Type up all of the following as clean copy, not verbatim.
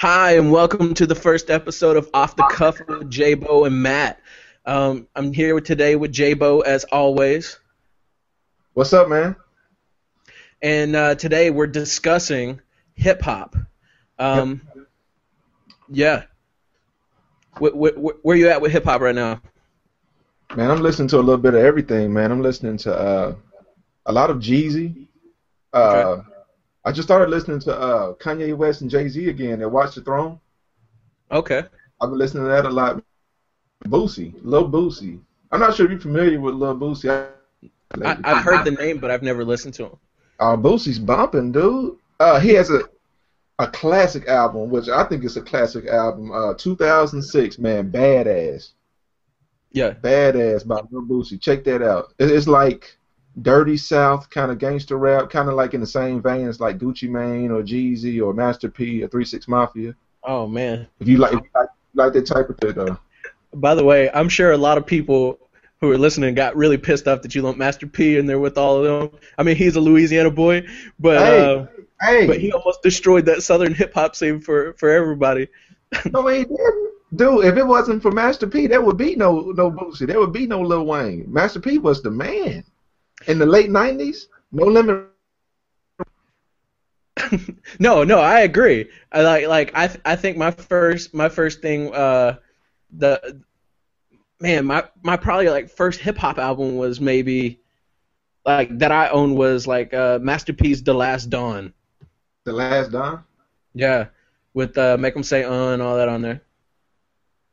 Hi, and welcome to the first episode of Off the Cuff with JayBo and Matt. I'm here today with JayBo as always, What's up, man? and today we're discussing hip hop. Yep. Yeah, where you at with hip hop right now? Man, I'm listening to a little bit of everything, man. I'm listening to a lot of Jeezy. Okay. I just started listening to Kanye West and Jay-Z again at Watch the Throne. Okay. I've been listening to that a lot. Boosie, Lil Boosie. I'm not sure if you're familiar with Lil Boosie. I've heard the name, but I've never listened to him. Boosie's bumping, dude. He has a classic album, which I think is a classic album. 2006, man, Badass. Yeah. Badass by Lil Boosie. Check that out. It's like Dirty South kind of gangster rap, kind of like in the same vein as like Gucci Mane or Jeezy or Master P or 3 6 Mafia. Oh man. If you like that type of thing, though. By the way, I'm sure a lot of people who are listening got really pissed off that you lumped Master P in there with all of them. I mean, he's a Louisiana boy, but but he almost destroyed that Southern hip hop scene for everybody. No, he didn't. Dude, if it wasn't for Master P, there would be no Boosie. There would be no Lil Wayne. Master P was the man. In the late 90s, No Limit. No, I agree. I think my first thing my probably like first hip hop album was maybe like that I owned was like Master P's The Last Dawn. The Last Dawn? Yeah, with Make 'Em Say and all that on there.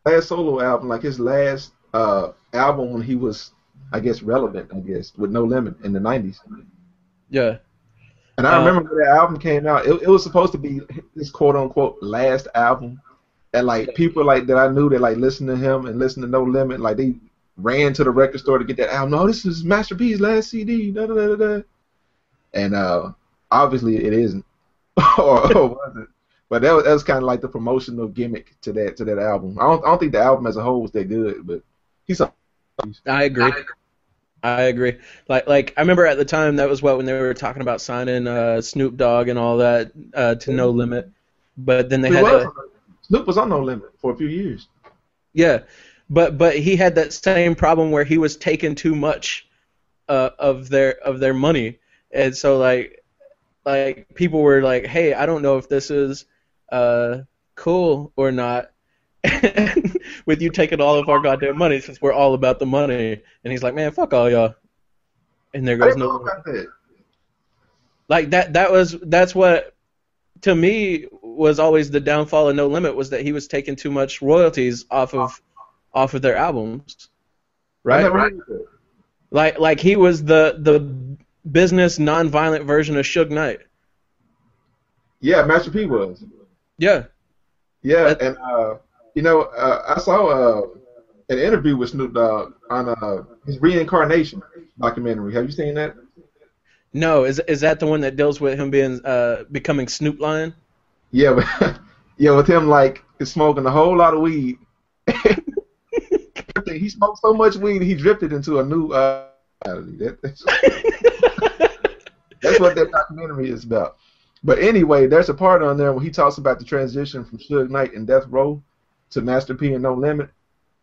Last solo album, like his last album when he was, I guess, relevant, with No Limit in the 90s. Yeah. And I remember when that album came out, it was supposed to be his quote-unquote last album. And, like, people, like, that I knew that, like, listened to him and listened to No Limit, like, they ran to the record store to get that album. No, this is Master P's last CD, da-da-da-da-da. And obviously it isn't. or was it? But that was kind of like the promotional gimmick to that album. I don't think the album as a whole was that good, but he's a... I agree. Like I remember at the time that was when they were talking about signing Snoop Dogg and all that to No Limit, but then they Snoop was on No Limit for a few years. Yeah, but he had that same problem where he was taking too much of their money, and so like people were like, hey, I don't know if this is cool or not. With you taking all of our goddamn money, since we're all about the money, and he's like, man, fuck all y'all, and there goes No Limit. Like that's what to me was always the downfall of No Limit, was that he was taking too much royalties off of their albums, right? Like he was the business non-violent version of Suge Knight. Yeah, Master P was. Yeah. And I saw an interview with Snoop Dogg on his reincarnation documentary. Have you seen that? No, is that the one that deals with him becoming Snoop Lion? Yeah, with him like smoking a whole lot of weed. He smoked so much weed he drifted into a new. That's what that documentary is about. But anyway, there's a part on there where he talks about the transition from Suge Knight and Death Row to Master P and No Limit.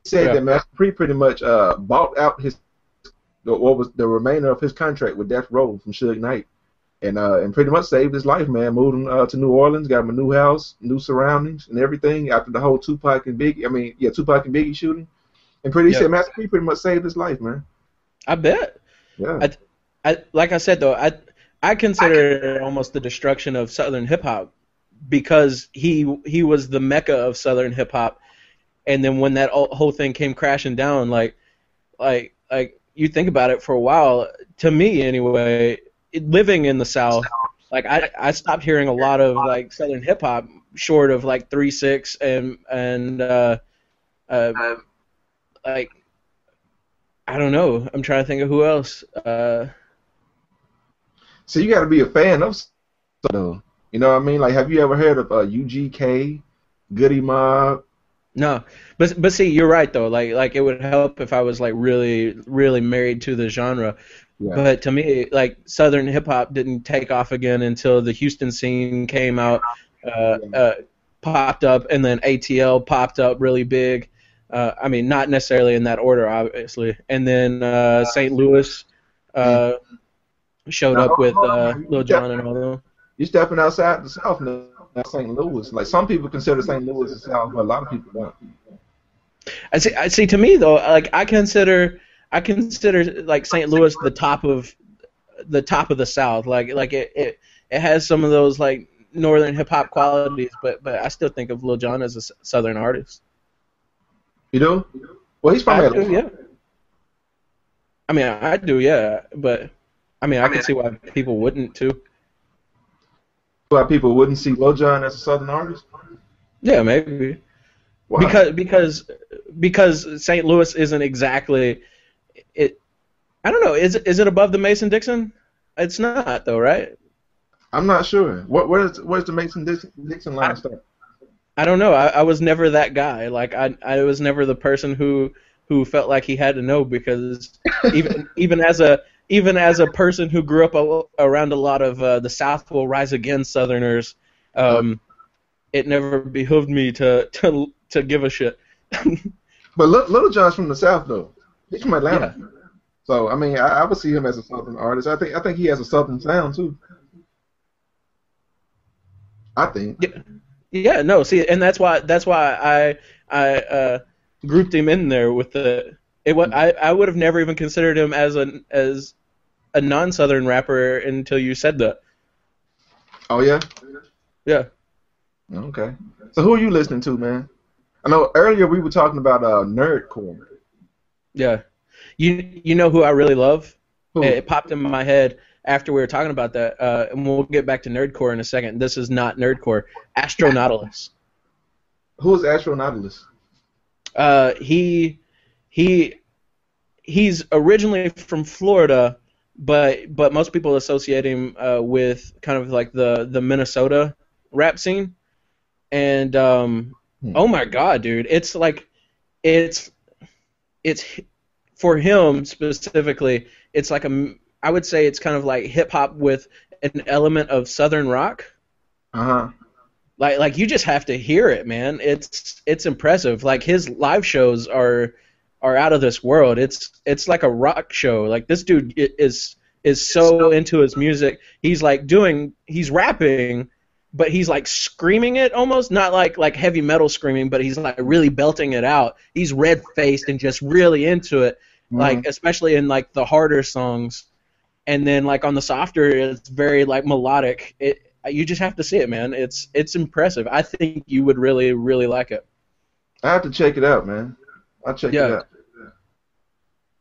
He said that Master P pretty much bought out what was the remainder of his contract with Death Row from Suge Knight, and pretty much saved his life, man. Moved him to New Orleans, got him a new house, new surroundings, and everything after the whole Tupac and Biggie shooting. And he said Master P pretty much saved his life, man. I bet. Yeah. I like I said though, I consider it almost the destruction of Southern hip hop, because he was the mecca of Southern hip hop, and then when that whole thing came crashing down, like you think about it for a while, to me anyway, living in the South, like I stopped hearing a lot of like Southern hip hop, short of like 3 6 and like I don't know. I'm trying to think of who else. So you got to be a fan of, you know what I mean? Like, have you ever heard of UGK, Goody Mob? No, but see, you're right though. Like it would help if I was like really really married to the genre. Yeah. But to me, like Southern hip hop didn't take off again until the Houston scene came out. popped up, and then ATL popped up really big. I mean, not necessarily in that order, obviously. And then St. Louis showed Now, up with hold on. Lil Jon and all of them. You're stepping outside the South now, St. Louis. Like some people consider St. Louis the South, but a lot of people don't. I see. To me though, like I consider like St. Louis the top of the South. Like it has some of those like northern hip hop qualities, but I still think of Lil Jon as a Southern artist. You do? Well, he's from LA. Yeah. I mean, I do, yeah, but I mean, I can see why people wouldn't too. Why people wouldn't see Lil Jon as a Southern artist? Yeah, maybe. Why? Because St. Louis isn't exactly it. I don't know. Is it above the Mason-Dixon? It's not though, right? I'm not sure. Where's the Mason-Dixon line start? I don't know. I was never that guy. Like I was never the person who felt like he had to know, because even as a person who grew up around a lot of the South will rise again Southerners, it never behooved me to give a shit. But Lil Jon's from the South though. He's from Atlanta. Yeah. So I mean, I would see him as a Southern artist. I think he has a Southern sound too. I think. Yeah. No. See, and that's why I grouped him in there with the. I would have never even considered him as a non-Southern rapper until you said that. Oh yeah. Yeah. Okay. So who are you listening to, man? I know earlier we were talking about nerdcore. Yeah. You know who I really love? Who? It popped in my head after we were talking about that, and we'll get back to nerdcore in a second. This is not nerdcore. Astronautilus. Who is Astronautilus? He's originally from Florida, but most people associate him with kind of like the Minnesota rap scene. And oh my God, dude, it's for him specifically, it's like I would say it's kind of like hip hop with an element of Southern rock. Uh-huh. Like you just have to hear it, man. It's impressive. Like his live shows are out of this world. It's like a rock show. Like this dude is so into his music. He's rapping, but he's like screaming it almost, not like heavy metal screaming, but he's like really belting it out. He's red faced and just really into it. Like especially in like the harder songs, and then like on the softer, it's very like melodic. You just have to see it, man. It's impressive. I think you would really, really like it. I have to check it out, man. I'll check it out.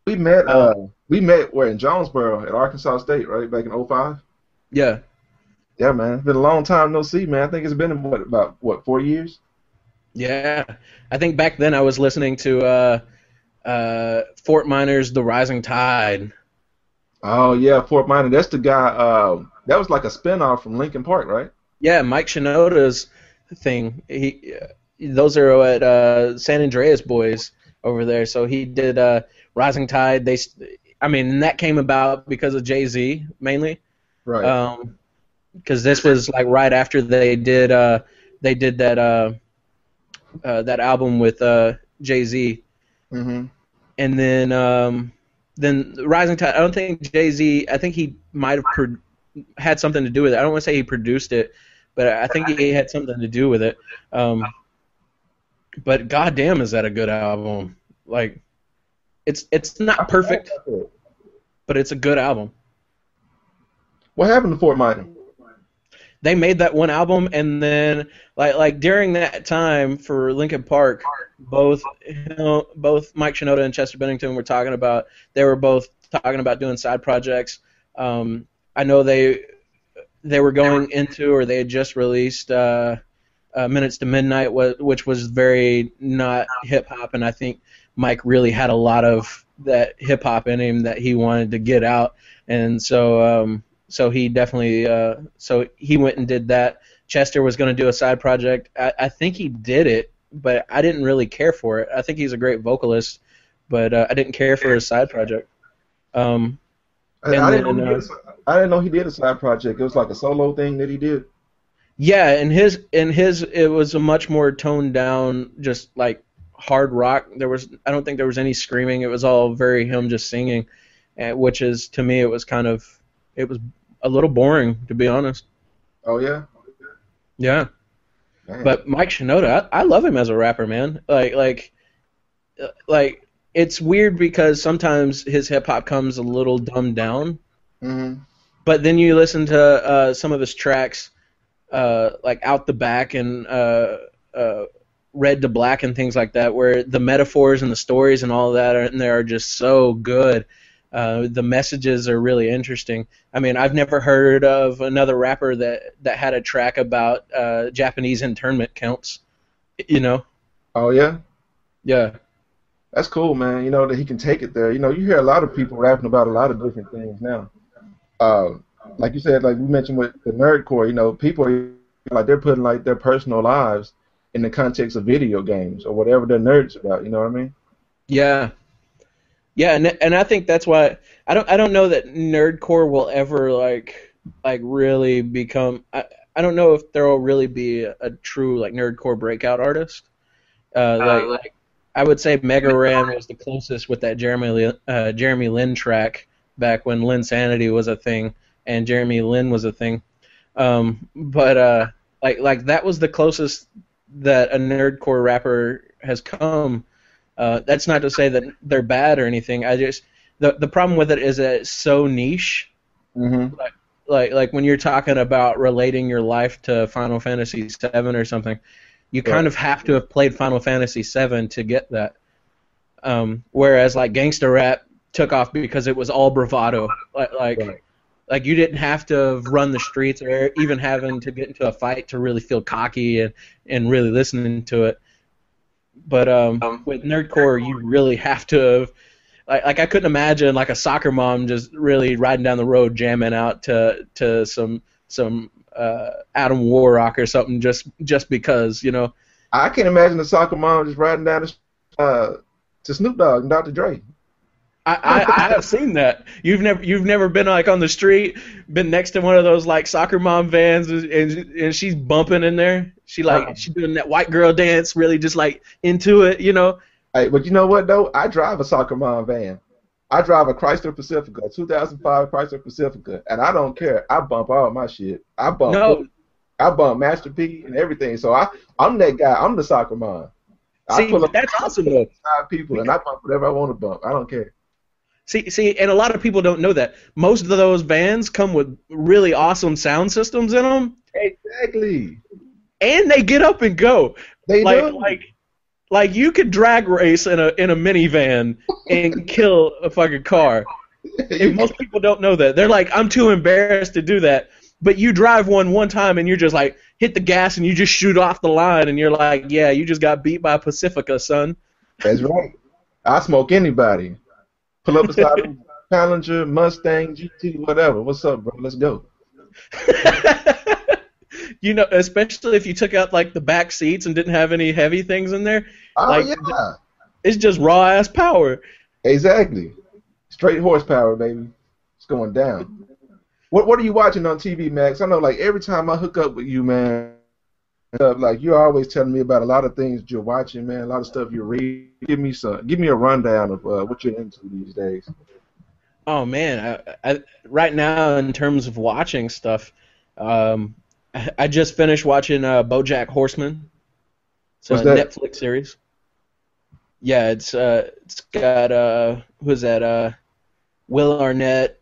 We met where in Jonesboro at Arkansas State, right, back in 2005? Yeah. Yeah, man. It's been a long time no see, man. I think it's been about 4 years? Yeah. I think back then I was listening to Fort Minor's The Rising Tide. Oh, yeah, Fort Minor. That's the guy, that was like a spinoff from Linkin Park, right? Yeah, Mike Shinoda's thing. Those are at San Andreas boys over there. So he did Rising Tide. That came about because of Jay-Z mainly. Right. Because this was like right after they did that album with Jay-Z. Mm-hmm. And then Rising Tide. I don't think Jay-Z. I think he might have had something to do with it. I don't want to say he produced it, but I think he had something to do with it. But goddamn, is that a good album? Like, it's not perfect, but it's a good album. What happened to Fort Minor? They made that one album, and then like during that time for Linkin Park, both Mike Shinoda and Chester Bennington were talking about. They were both talking about doing side projects. I know they were going into, or they had just released Minutes to Midnight, which was very not hip hop, and I think Mike really had a lot of that hip hop in him that he wanted to get out, and so he definitely so he went and did that. Chester was going to do a side project. I think he did it, but I didn't really care for it. I think he's a great vocalist, but I didn't care for his side project. I didn't know he did a side project. It was like a solo thing that he did. Yeah, and his it was a much more toned down, just like hard rock. I don't think there was any screaming. It was all very him just singing, which is to me it was a little boring, to be honest. Oh yeah, Yeah, man. but Mike Shinoda, I love him as a rapper, man. Like it's weird because sometimes his hip hop comes a little dumbed down, Mhm. but then you listen to some of his tracks, like Out the Back and uh, Red to Black and things like that, where the metaphors and the stories and all that are in there are just so good. The messages are really interesting. I mean, I've never heard of another rapper that had a track about Japanese internment camps. You know? Oh yeah. Yeah. That's cool, man. You know that he can take it there. You know, you hear a lot of people rapping about a lot of different things now. Uh, like you said, like we mentioned with the nerdcore, you know, people are, like they're putting like their personal lives in the context of video games or whatever they're nerds about. You know what I mean? Yeah. Yeah, and I think that's why I don't know that nerdcore will ever like really become. I don't know if there will really be a true like nerdcore breakout artist. Like I would say Mega Ran was the closest with that Jeremy Lin track back when Lin Sanity was a thing and Jeremy Lin was a thing. But like that was the closest that a nerdcore rapper has come. That's not to say that they're bad or anything. I just the problem with it is that it's so niche. Mm-hmm. Like when you're talking about relating your life to Final Fantasy VII or something, you kind of have to have played Final Fantasy VII to get that. Whereas like gangster rap took off because it was all bravado. Like you didn't have to run the streets or even having to get into a fight to really feel cocky and really listening to it. But with nerdcore, you really have to have like I couldn't imagine like a soccer mom just really riding down the road jamming out to some Adam Warrock or something just because, you know. I can imagine a soccer mom just riding down to Snoop Dogg and Dr. Dre. I have seen that. You've never been like on the street, been next to one of those like soccer mom vans, and she's bumping in there. She's doing that white girl dance, really just like into it, you know. Hey, but you know what though? I drive a soccer mom van. I drive a Chrysler Pacifica, a 2005 Chrysler Pacifica, and I don't care. I bump all my shit. I bump Master P and everything. So I'm that guy. I'm the soccer mom. See, that's awesome though. 5 people, and I bump whatever I want to bump. I don't care. See, and a lot of people don't know that. Most of those vans come with really awesome sound systems in them. Exactly. And they get up and go. They do. Like you could drag race in a minivan and kill a fucking car. And most people don't know that. They're like, I'm too embarrassed to do that. But you drive one time and you're just like, hit the gas and you just shoot off the line and you're like, yeah, you just got beat by a Pacifica, son. That's right. I smoke anybody. Pull up beside a Challenger, Mustang, GT, whatever. What's up, bro? Let's go. You know, especially if you took out like the back seats and didn't have any heavy things in there. Oh like, yeah. It's just raw ass power. Exactly. Straight horsepower, baby. It's going down. What are you watching on TV, Max? I know like every time I hook up with you, man, like you're always telling me about a lot of things you're watching, man, a lot of stuff you read. Give me a rundown of what you're into these days. Oh man, I right now in terms of watching stuff, I just finished watching BoJack Horseman. It's a Netflix series. Yeah, it's got who's that? Will Arnett.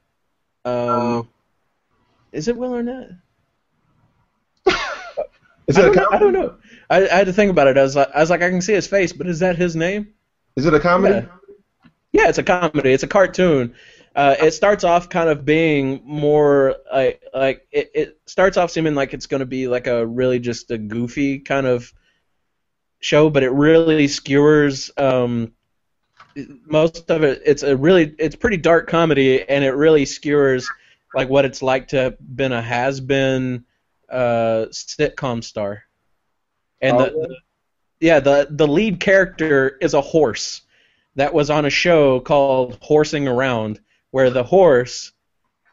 Is it Will Arnett? I don't know. I had to think about it. I was like, I can see his face, but is that his name? Is it a comedy? Yeah, it's a comedy. It's a cartoon. It starts off kind of being more like it starts off seeming like it's going to be like a really just a goofy kind of show, but it really skewers most of it. It's pretty dark comedy, and it really skewers like what it's like to have been a has-been sitcom star. And the lead character is a horse that was on a show called Horsing Around, where the horse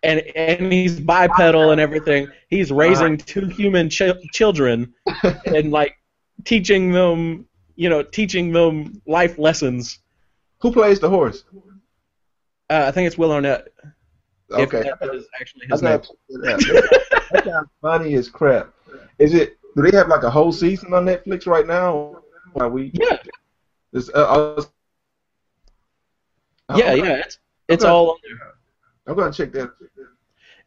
and he's bipedal and everything. He's raising two human children and like teaching them life lessons. Who plays the horse? I think it's Will Arnett. Okay, If that is actually his name. That sounds funny as crap. Is it? Do they have like a whole season on Netflix right now? Are we? Yeah. It's, Yeah. It's all on there. I'm gonna check that.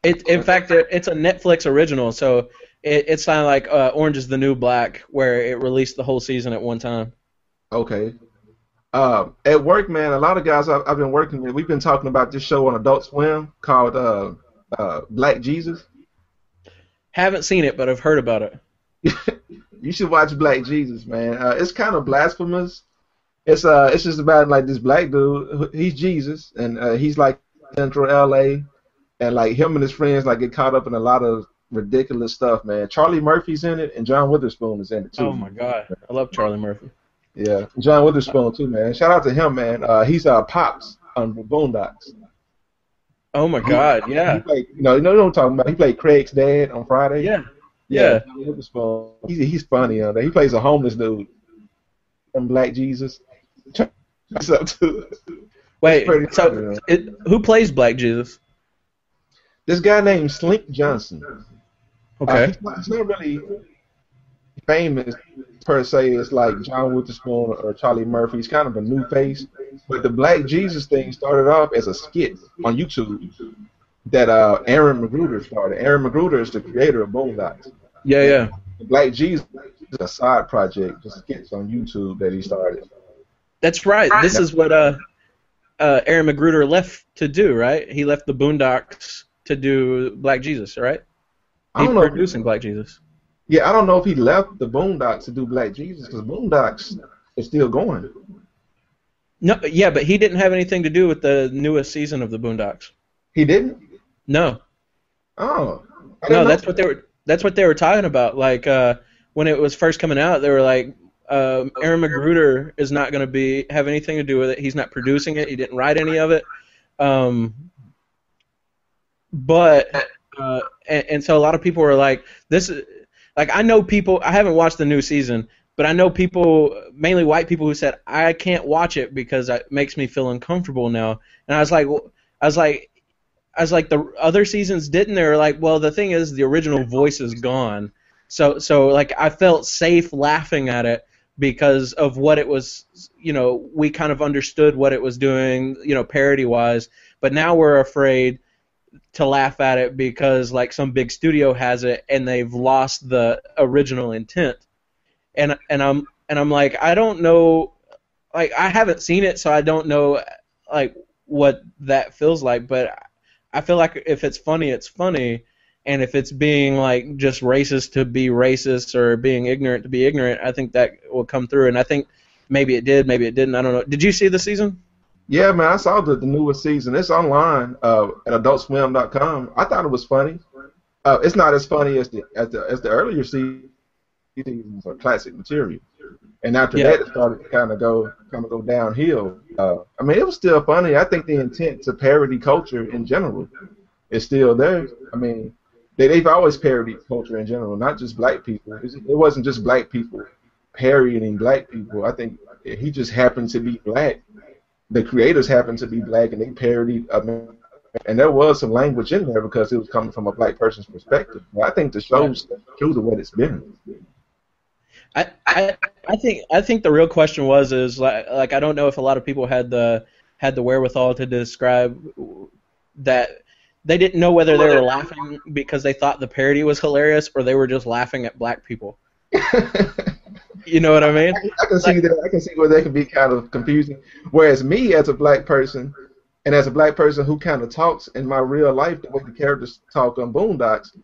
In fact, it's a Netflix original, so it's kind of like Orange is the New Black, where it released the whole season at one time. Okay. At work, man, a lot of guys I've been working with, we've been talking about this show on Adult Swim called Black Jesus. Haven't seen it, but I've heard about it. You should watch Black Jesus, man. It's kind of blasphemous. It's just about like this black dude. He's Jesus, and he's like Central LA, and like him and his friends like get caught up in a lot of ridiculous stuff, man. Charlie Murphy's in it, and John Witherspoon is in it too. Oh my God, I love Charlie Murphy. Yeah, John Witherspoon too, man. Shout out to him, man. He's Pops on the Boondocks. Oh my God, yeah. He played, you know what I'm talking about. He played Craig's dad on Friday. Yeah. John Witherspoon. He's funny on there. He plays a homeless dude. And Black Jesus. What's up too? Wait, so who plays Black Jesus? This guy named Slink Johnson. Okay. He's not really famous per se. It's like John Witherspoon or Charlie Murphy. He's kind of a new face. But the Black Jesus thing started off as a skit on YouTube that Aaron Magruder started. Aaron Magruder is the creator of Boondocks. Yeah. The Black Jesus is a side project, just skits on YouTube that he started. That's right. This is what Aaron Magruder left to do, right? He left the Boondocks to do Black Jesus, right? He's producing Black Jesus. Yeah, I don't know if he left the Boondocks to do Black Jesus, because Boondocks is still going. No, yeah, but he didn't have anything to do with the newest season of the Boondocks. He didn't? No. Oh. No, that's what they were talking about. Like when it was first coming out, they were like, Aaron Magruder is not going to have anything to do with it. He's not producing it. He didn't write any of it. But so a lot of people were like, this is like, I know people. I haven't watched the new season, but I know people, mainly white people, who said I can't watch it because it makes me feel uncomfortable now. And I was like, the other seasons didn't. They were like, well, the thing is, the original voice is gone. So like, I felt safe laughing at it because of what it was. We kind of understood what it was doing, parody-wise. But now we're afraid to laugh at it because like some big studio has it and they've lost the original intent. And I'm like, I don't know, like I haven't seen it, so I don't know like what that feels like. But I feel like if it's funny, it's funny. And if it's being like just racist to be racist or being ignorant to be ignorant, I think that will come through. And I think maybe it did, maybe it didn't. I don't know. Did you see the season? Yeah, man, I saw the newest season. It's online at AdultSwim.com. I thought it was funny. It's not as funny as the earlier seasons of classic material. And after that, it started to kind of go downhill. I mean, it was still funny. I think the intent to parody culture in general is still there. I mean, they've always parodied culture in general, not just black people. It wasn't just black people parodying black people. I think he just happened to be black. The creators happened to be black, and they parodied America. And there was some language in there because it was coming from a black person's perspective. But I think the show's true to what it's been. I think the real question is like I don't know if a lot of people had the wherewithal to describe that they didn't know whether they were laughing because they thought the parody was hilarious or they were just laughing at black people. You know what I mean? I can see that. I can see where they can be kind of confusing. Whereas me, as a black person, and as a black person who kind of talks in my real life the way the characters talk on Boondocks,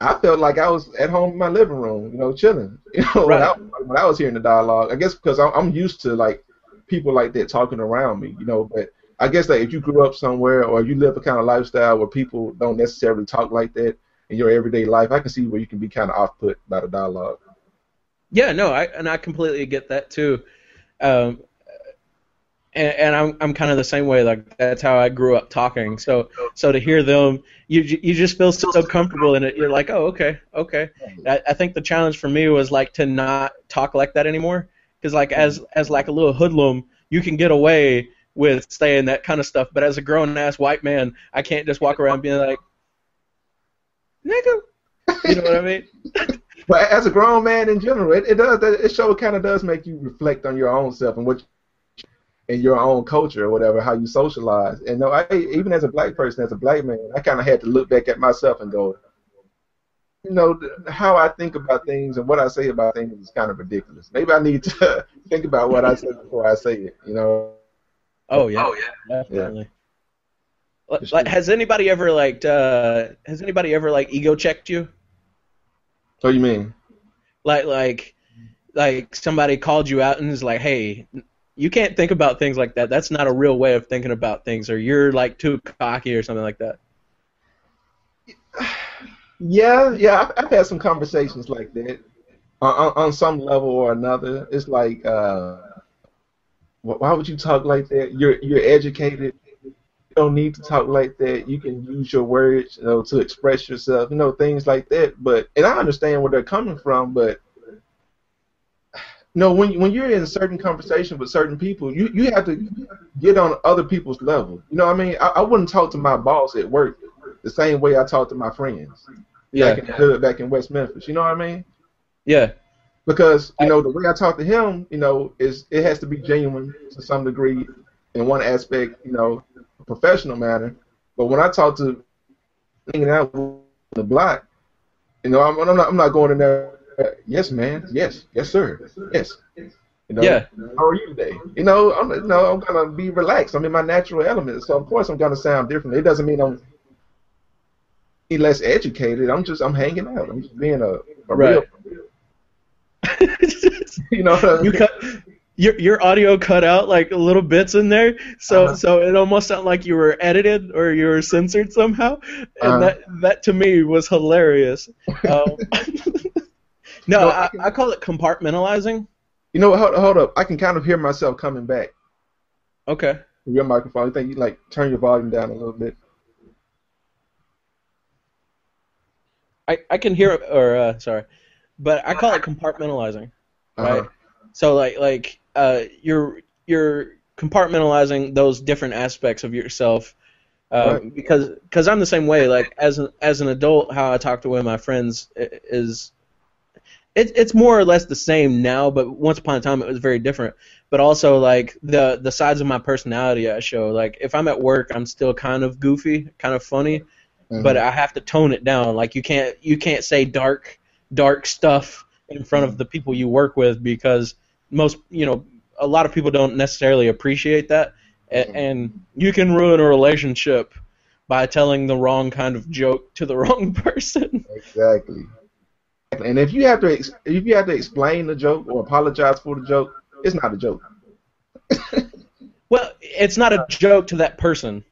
I felt like I was at home in my living room, chilling. Right. When I was hearing the dialogue. I guess because I'm used to like people like that talking around me, But I guess that if you grew up somewhere or you live a kind of lifestyle where people don't necessarily talk like that in your everyday life, I can see where you can be kind of off-put by the dialogue. Yeah, no, I completely get that too. and I'm kind of the same way. Like that's how I grew up talking. So to hear them, you just feel so comfortable in it. You're like, oh, okay, okay. I think the challenge for me was like to not talk like that anymore, because like as like a little hoodlum, you can get away with saying that kind of stuff. But as a grown ass white man, I can't just walk around being like, nigga. You know what I mean? But as a grown man in general, it show kind of does make you reflect on your own self and what in your own culture or whatever, how you socialize. And no, even as a black person, as a black man, I kind of had to look back at myself and go, you know, how I think about things and what I say about things is kind of ridiculous. Maybe I need to think about what I say before I say it. You know? Oh yeah, definitely. Yeah. Like, has anybody ever ego checked you? What do you mean? Like somebody called you out and is like, hey, you can't think about things like that. That's not a real way of thinking about things, or you're like too cocky or something like that. Yeah, I've had some conversations like that on some level or another. It's like, why would you talk like that? You're educated. You don't need to talk like that. You can use your words, you know, to express yourself. You know, things like that. And I understand where they're coming from, but. No, when you're in a certain conversation with certain people, you have to get on other people's level. You know what I mean? I wouldn't talk to my boss at work the same way I talk to my friends back in the hood, back in West Memphis. You know what I mean? Yeah. Because, you know, the way I talk to him, you know, it has to be genuine to some degree in one aspect, you know, a professional manner. But when I talk to hanging out with the block, you know, I'm not going in there. Yes, man. Yes, sir. Yes. You know, yeah. How are you today? You know, I'm gonna be relaxed. I'm in my natural element, so of course I'm gonna sound different. It doesn't mean I'm less educated. I'm hanging out. I'm just being a right. Real. You know. What I mean? Your audio cut out like little bits in there, so it almost sounded like you were edited or you were censored somehow, and that to me was hilarious. No, I call it compartmentalizing. You know what? Hold up. I can kind of hear myself coming back. Okay. Your microphone. You think you like turn your volume down a little bit? I can hear it, or sorry, but I call it compartmentalizing, right? So like you're compartmentalizing those different aspects of yourself, right. because I'm the same way. Like as an adult, how I talk to one of my friends is. It's more or less the same now, but once upon a time it was very different. But also like the sides of my personality I show. Like if I'm at work, I'm still kind of goofy, kind of funny, but I have to tone it down. Like you can't say dark stuff in front of the people you work with, because a lot of people don't necessarily appreciate that, and you can ruin a relationship by telling the wrong kind of joke to the wrong person. Exactly. And if you have to explain the joke or apologize for the joke, it's not a joke. Well, it's not a joke to that person.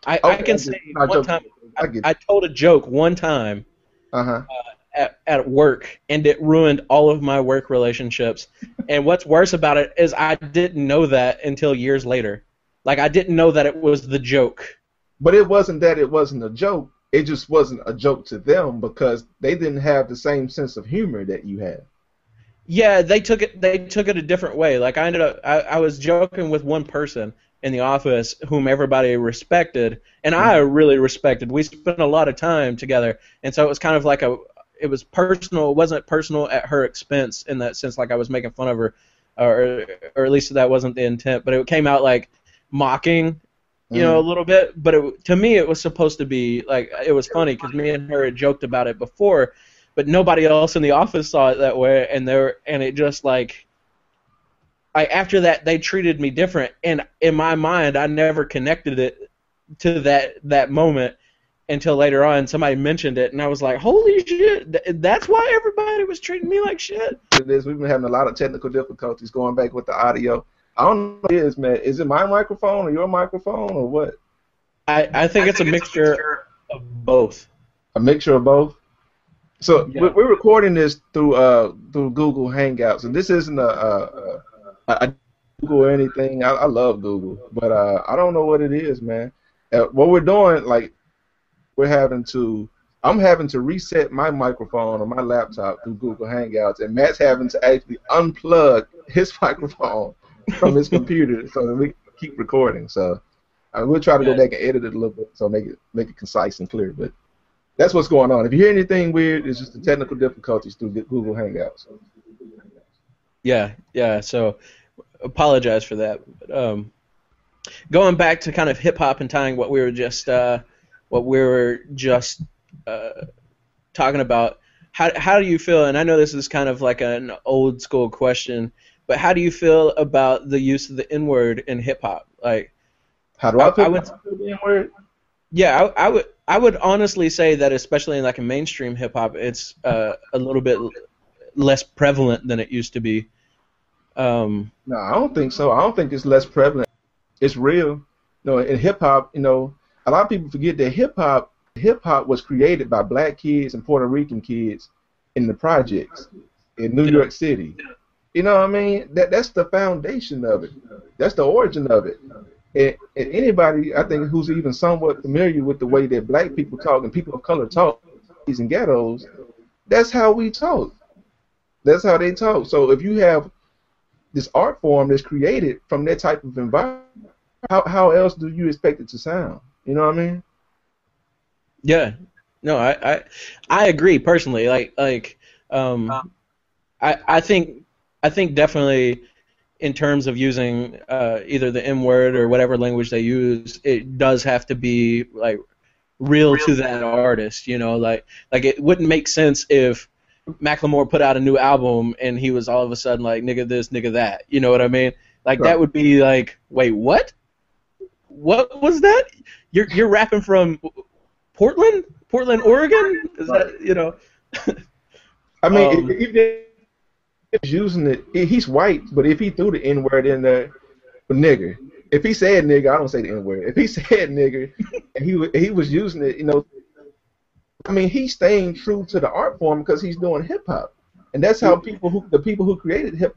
I can say one time I told a joke one time at work, and it ruined all of my work relationships. And what's worse about it is I didn't know that until years later. Like I didn't know that it was the joke. But it wasn't that it wasn't a joke. It just wasn't a joke to them because they didn't have the same sense of humor that you had. Yeah, they took it a different way. Like I was joking with one person in the office whom everybody respected, and I really respected. We spent a lot of time together, and so it was kind of like it was personal. It wasn't personal at her expense in that sense, like I was making fun of her, or at least that wasn't the intent. But it came out like mocking. A little bit, but to me it was supposed to be like it was funny because me and her had joked about it before, but nobody else in the office saw it that way, and it just like after that they treated me different, and in my mind I never connected it to that moment until later on somebody mentioned it, and I was like, holy shit, that's why everybody was treating me like shit. We've been having a lot of technical difficulties going back with the audio. I don't know what it is, man. Is it my microphone or your microphone or what? I think it's a mixture of both. A mixture of both? So yeah. We're recording this through Google Hangouts, and this isn't a Google or anything. I love Google, but I don't know what it is, man. What we're doing, like we're having to. I'm having to reset my microphone on my laptop through Google Hangouts, and Matt's having to actually unplug his microphone from his computer so that we can keep recording. So we'll try to go back and edit it a little bit so make it concise and clear. But that's what's going on. If you hear anything weird, it's just the technical difficulties through Google Hangouts. Yeah. So apologize for that. But, going back to kind of hip hop and tying what we were just talking about, how do you feel? And I know this is kind of like an old school question, but how do you feel about the use of the N-word in hip hop? Like, how do I feel about the N-word? Yeah, I would honestly say that, especially in like a mainstream hip hop, it's a little bit less prevalent than it used to be. No, I don't think so. I don't think it's less prevalent. It's real. No, in hip hop, a lot of people forget that hip hop was created by black kids and Puerto Rican kids in the projects in New York City. You know what I mean? That's the foundation of it. That's the origin of it. And anybody, I think, who's even somewhat familiar with the way that black people talk and people of color talk in ghettos, that's how we talk. That's how they talk. So if you have this art form that's created from that type of environment, how else do you expect it to sound? You know what I mean? Yeah. No, I agree personally. I think definitely in terms of using either the M-word or whatever language they use, it does have to be like real to that artist. Like it wouldn't make sense if Macklemore put out a new album and he was all of a sudden like nigga this, nigga that. You know what I mean? Like that would be like, wait, what? What was that? You're rapping from Portland, Oregon? Is that I mean, if he's using it, he's white, but if he threw the N-word in there, nigger. If he said nigger, I don't say the N-word. If he said nigger, and he was using it, I mean, he's staying true to the art form because he's doing hip hop, and that's how the people who created hip.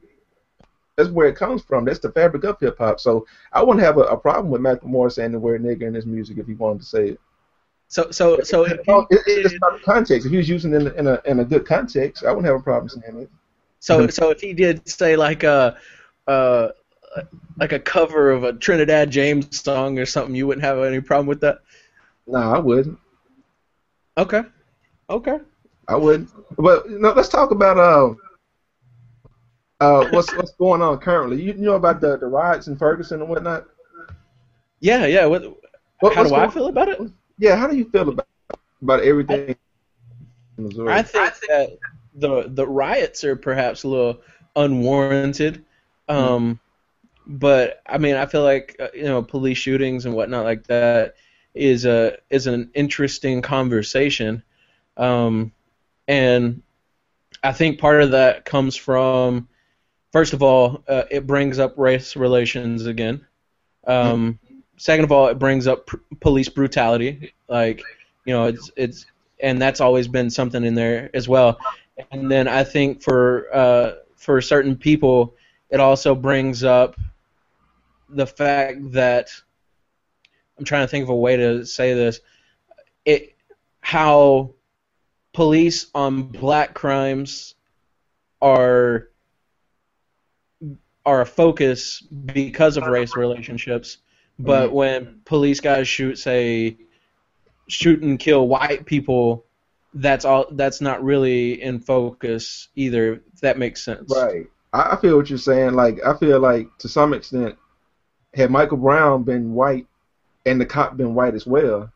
That's where it comes from. That's the fabric of hip hop. So I wouldn't have a problem with Macklemore saying the word nigger in his music if he wanted to say it. So it's about the context. If he was using it in a good context, I wouldn't have a problem saying it. So if he did say like a cover of a Trinidad James song or something, you wouldn't have any problem with that? No, I wouldn't. Okay. I wouldn't. But let's talk about what's going on currently. You know about the riots in Ferguson and whatnot? Yeah. How do I feel about it? Yeah, how do you feel about everything in Missouri? I think that the riots are perhaps a little unwarranted. But I mean, I feel like police shootings and whatnot like that is an interesting conversation, and I think part of that comes from, first of all, it brings up race relations again. Second of all, it brings up police brutality, it's and that's always been something in there as well. And then I think for certain people, it also brings up the fact that, I'm trying to think of a way to say this, how police on black crimes are a focus because of race relationships, but when police guys shoot and kill white people, that's not really in focus either, if that makes sense. Right. I feel what you're saying. Like, I feel like to some extent, had Michael Brown been white and the cop been white as well,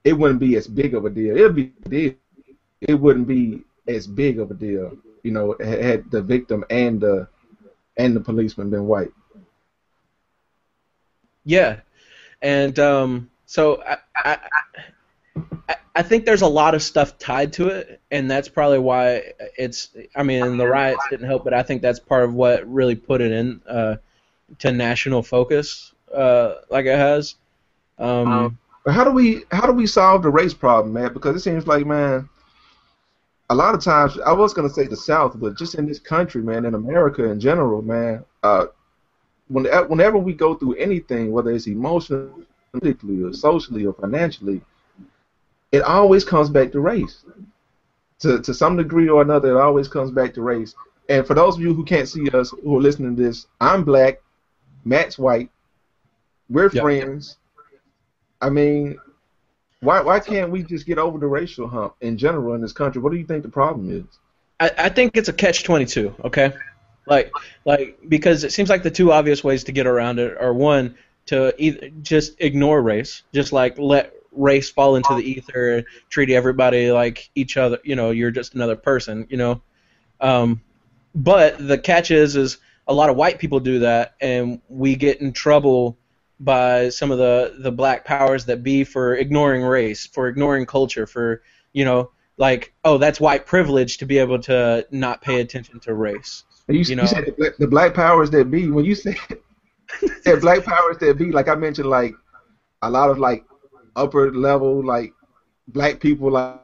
it wouldn't be as big of a deal. It wouldn't be as big of a deal, had the victim and the policeman been white. Yeah, and so I think there's a lot of stuff tied to it, and that's probably why the riots didn't help, but I think that's part of what really put it in to national focus like it has. How do we solve the race problem, man? Because it seems like, man, a lot of times, I was going to say the South, but just in this country, man, in America in general, man, whenever we go through anything, whether it's emotionally, politically, or socially, or financially, it always comes back to race. To some degree or another, it always comes back to race. And for those of you who can't see us, who are listening to this, I'm black, Matt's white, we're friends. I mean, why can't we just get over the racial hump in general in this country? What do you think the problem is? I think it's a catch-22, okay? Like because it seems like the two obvious ways to get around it are, one, to either just ignore race, just like let race fall into the ether, treat everybody like each other, you're just another person, but the catch is a lot of white people do that, and we get in trouble by some of the black powers that be for ignoring race, for ignoring culture, for, like, oh, that's white privilege to be able to not pay attention to race. You said the black powers that be. When you said black powers that be, like I mentioned, like a lot of like upper level like black people like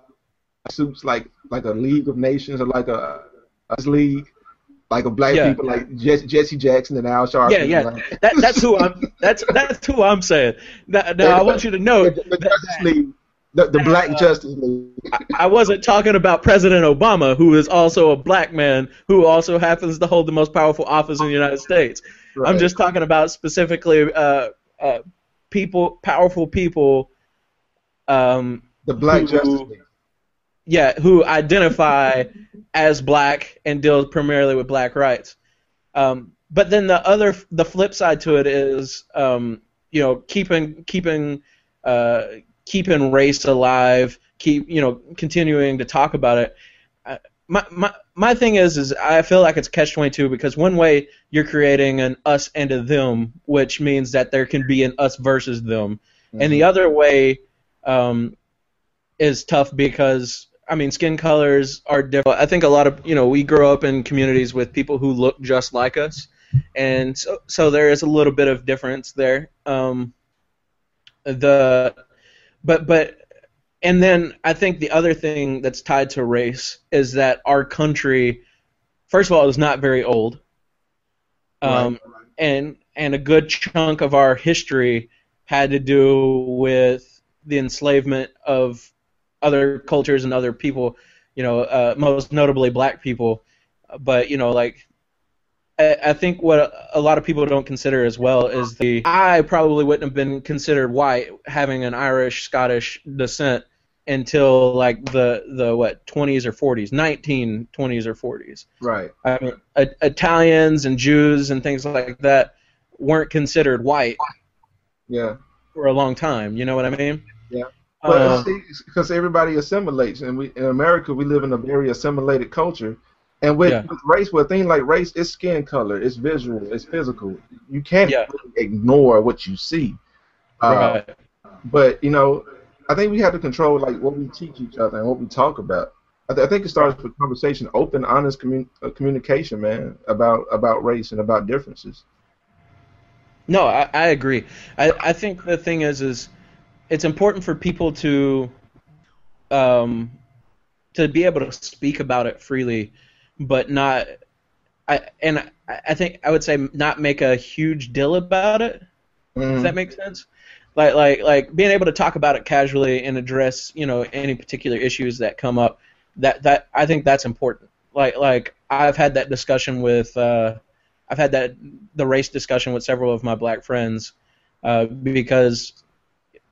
suits like a League of Nations or like a league, like a black people like Jesse Jackson and Al Sharpton. Yeah. Like. That's who I'm. That's who I'm saying. Now I want you to know the Justice League. The Black Justice League. I wasn't talking about President Obama, who is also a black man, who also happens to hold the most powerful office in the United States. Right. I'm just talking about specifically powerful people. The Black Justice League. Yeah, who identify as black and deal primarily with black rights. But then the flip side to it is, keeping race alive, continuing to talk about it. My thing is I feel like it's catch-22 because one way you're creating an us and a them, which means that there can be an us versus them, and the other way is tough because skin colors are different. I think a lot of we grow up in communities with people who look just like us, and so there is a little bit of difference there. But and then I think the other thing that's tied to race is that our country, first of all, is not very old, and a good chunk of our history had to do with the enslavement of other cultures and other people, most notably black people. But I think what a lot of people don't consider as well is I probably wouldn't have been considered white having an Irish, Scottish descent until like the 20s or 40s, 1920s or 40s. Right. Italians and Jews and things like that weren't considered white. Yeah. For a long time. You know what I mean? Yeah. But because everybody assimilates, and in America we live in a very assimilated culture. And with race, with a thing like race, it's skin color, it's visual, it's physical. You can't really ignore what you see. Right. But I think we have to control like what we teach each other and what we talk about. I think it starts with conversation, open, honest communication, man, about race and about differences. No, I agree. I think the thing is it's important for people to be able to speak about it freely. But not, I think I would say not make a huge deal about it. Does that make sense? Like being able to talk about it casually and address any particular issues that come up. That I think that's important. Like I've had that discussion with the race discussion with several of my black friends because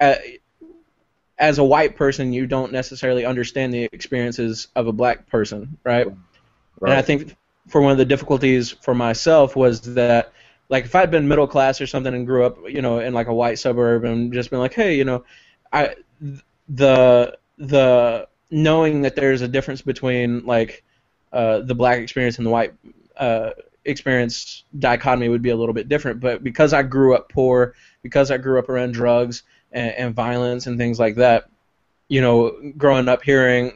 as a white person you don't necessarily understand the experiences of a black person, right? Right. And I think for one of the difficulties for myself was that, like, if I'd been middle class or something and grew up, in like a white suburb and just been like, hey, the knowing that there's a difference between like the black experience and the white experience dichotomy would be a little bit different. But because I grew up poor, because I grew up around drugs and violence and things like that, growing up hearing,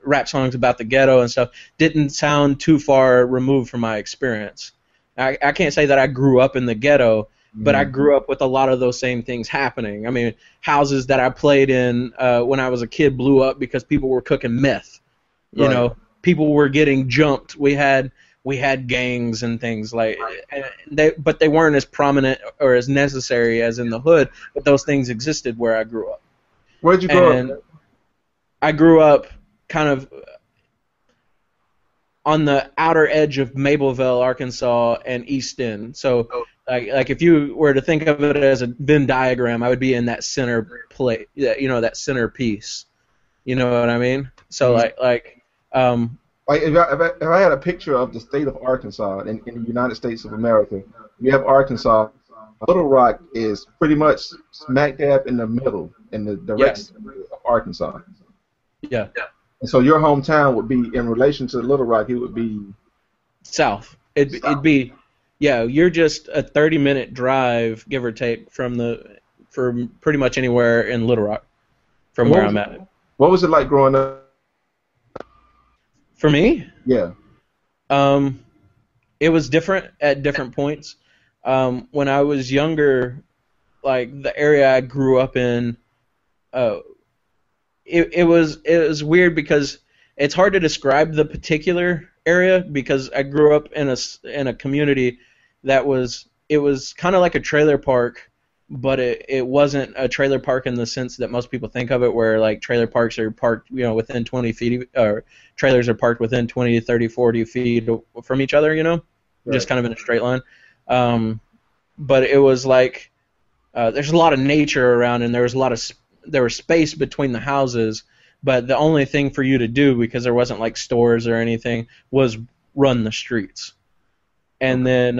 rap songs about the ghetto and stuff didn't sound too far removed from my experience. I can't say that I grew up in the ghetto, but I grew up with a lot of those same things happening. Houses that I played in when I was a kid blew up because people were cooking meth. People were getting jumped. We had we had gangs and things like, but they weren't as prominent or as necessary as in the hood. But those things existed where I grew up. Where'd you grow up? I grew up kind of on the outer edge of Mableville, Arkansas, and East End. So, like if you were to think of it as a Venn diagram, I would be in that center plate, that center piece. You know what I mean? So, like if I had a picture of the state of Arkansas in the United States of America, you have Arkansas. Little Rock is pretty much smack dab in the middle, in the direct center of Arkansas. Yeah. And so your hometown would be, in relation to Little Rock, it would be south. It'd be, you're just a 30-minute drive, give or take, from pretty much anywhere in Little Rock, from where I'm at. What was it like growing up? For me? Yeah. It was different at different points. When I was younger, like the area I grew up in, it was weird because it's hard to describe the particular area because I grew up in a community that was kind of like a trailer park, but it wasn't a trailer park in the sense that most people think of it, where like trailer parks are parked within 20 feet, or trailers are parked within 20, 30, 40 feet from each other, right. Just kind of in a straight line. But it was like there's a lot of nature around, and there was space between the houses, but the only thing for you to do, because there wasn't like stores or anything, was run the streets. And then